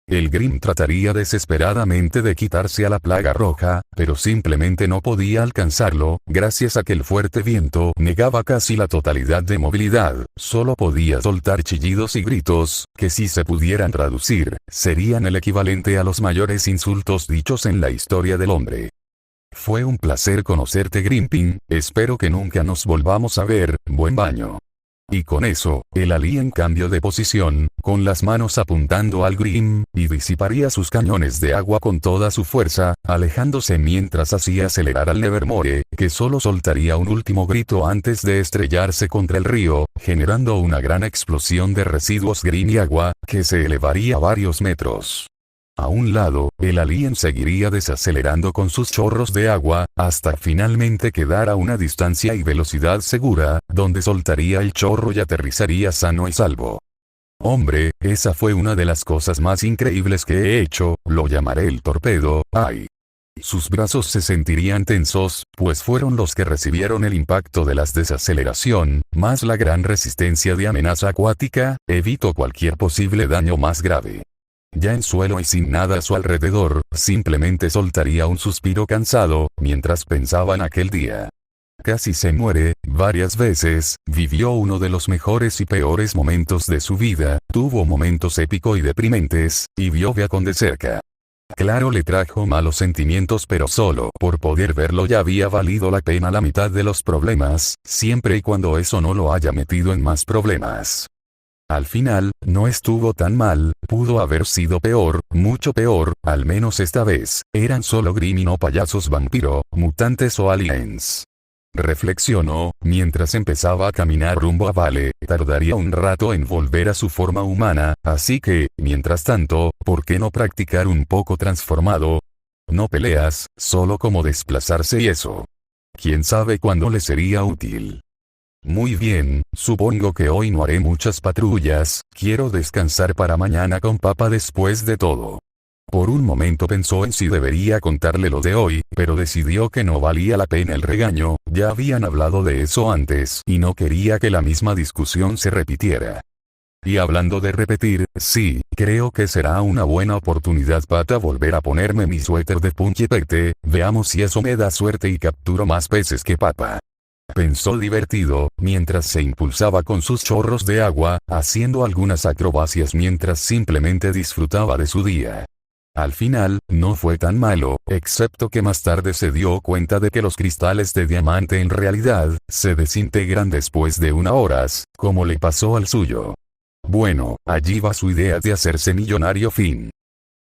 El Grim trataría desesperadamente de quitarse a la plaga roja, pero simplemente no podía alcanzarlo, gracias a que el fuerte viento negaba casi la totalidad de movilidad, solo podía soltar chillidos y gritos, que si se pudieran traducir, serían el equivalente a los mayores insultos dichos en la historia del hombre. Fue un placer conocerte, Grimping, espero que nunca nos volvamos a ver, buen baño. Y con eso, el alien cambió de posición, con las manos apuntando al Grim, y disiparía sus cañones de agua con toda su fuerza, alejándose mientras hacía acelerar al Nevermore, que solo soltaría un último grito antes de estrellarse contra el río, generando una gran explosión de residuos Grim y agua, que se elevaría a varios metros. A un lado, el alien seguiría desacelerando con sus chorros de agua, hasta finalmente quedar a una distancia y velocidad segura, donde soltaría el chorro y aterrizaría sano y salvo. Hombre, esa fue una de las cosas más increíbles que he hecho, lo llamaré el torpedo, ¡ay! Sus brazos se sentirían tensos, pues fueron los que recibieron el impacto de la desaceleración, más la gran resistencia de amenaza acuática, evitó cualquier posible daño más grave. Ya en suelo y sin nada a su alrededor, simplemente soltaría un suspiro cansado, mientras pensaba en aquel día. Casi se muere, varias veces, vivió uno de los mejores y peores momentos de su vida, tuvo momentos épicos y deprimentes, y vio Beacon de cerca. Claro, le trajo malos sentimientos, pero solo por poder verlo ya había valido la pena la mitad de los problemas, siempre y cuando eso no lo haya metido en más problemas. Al final, no estuvo tan mal, pudo haber sido peor, mucho peor, al menos esta vez, eran solo Grim y no payasos vampiro, mutantes o aliens. Reflexionó, mientras empezaba a caminar rumbo a Vale, tardaría un rato en volver a su forma humana, así que, mientras tanto, ¿por qué no practicar un poco transformado? No peleas, solo como desplazarse y eso. ¿Quién sabe cuándo le sería útil? Muy bien, supongo que hoy no haré muchas patrullas, quiero descansar para mañana con papá después de todo. Por un momento pensó en si debería contarle lo de hoy, pero decidió que no valía la pena el regaño, ya habían hablado de eso antes y no quería que la misma discusión se repitiera. Y hablando de repetir, sí, creo que será una buena oportunidad para volver a ponerme mi suéter de punchepete, veamos si eso me da suerte y capturo más peces que papá. Pensó divertido, mientras se impulsaba con sus chorros de agua, haciendo algunas acrobacias mientras simplemente disfrutaba de su día. Al final, no fue tan malo, excepto que más tarde se dio cuenta de que los cristales de diamante en realidad, se desintegran después de 1 hora, como le pasó al suyo. Bueno, allí va su idea de hacerse millonario fin.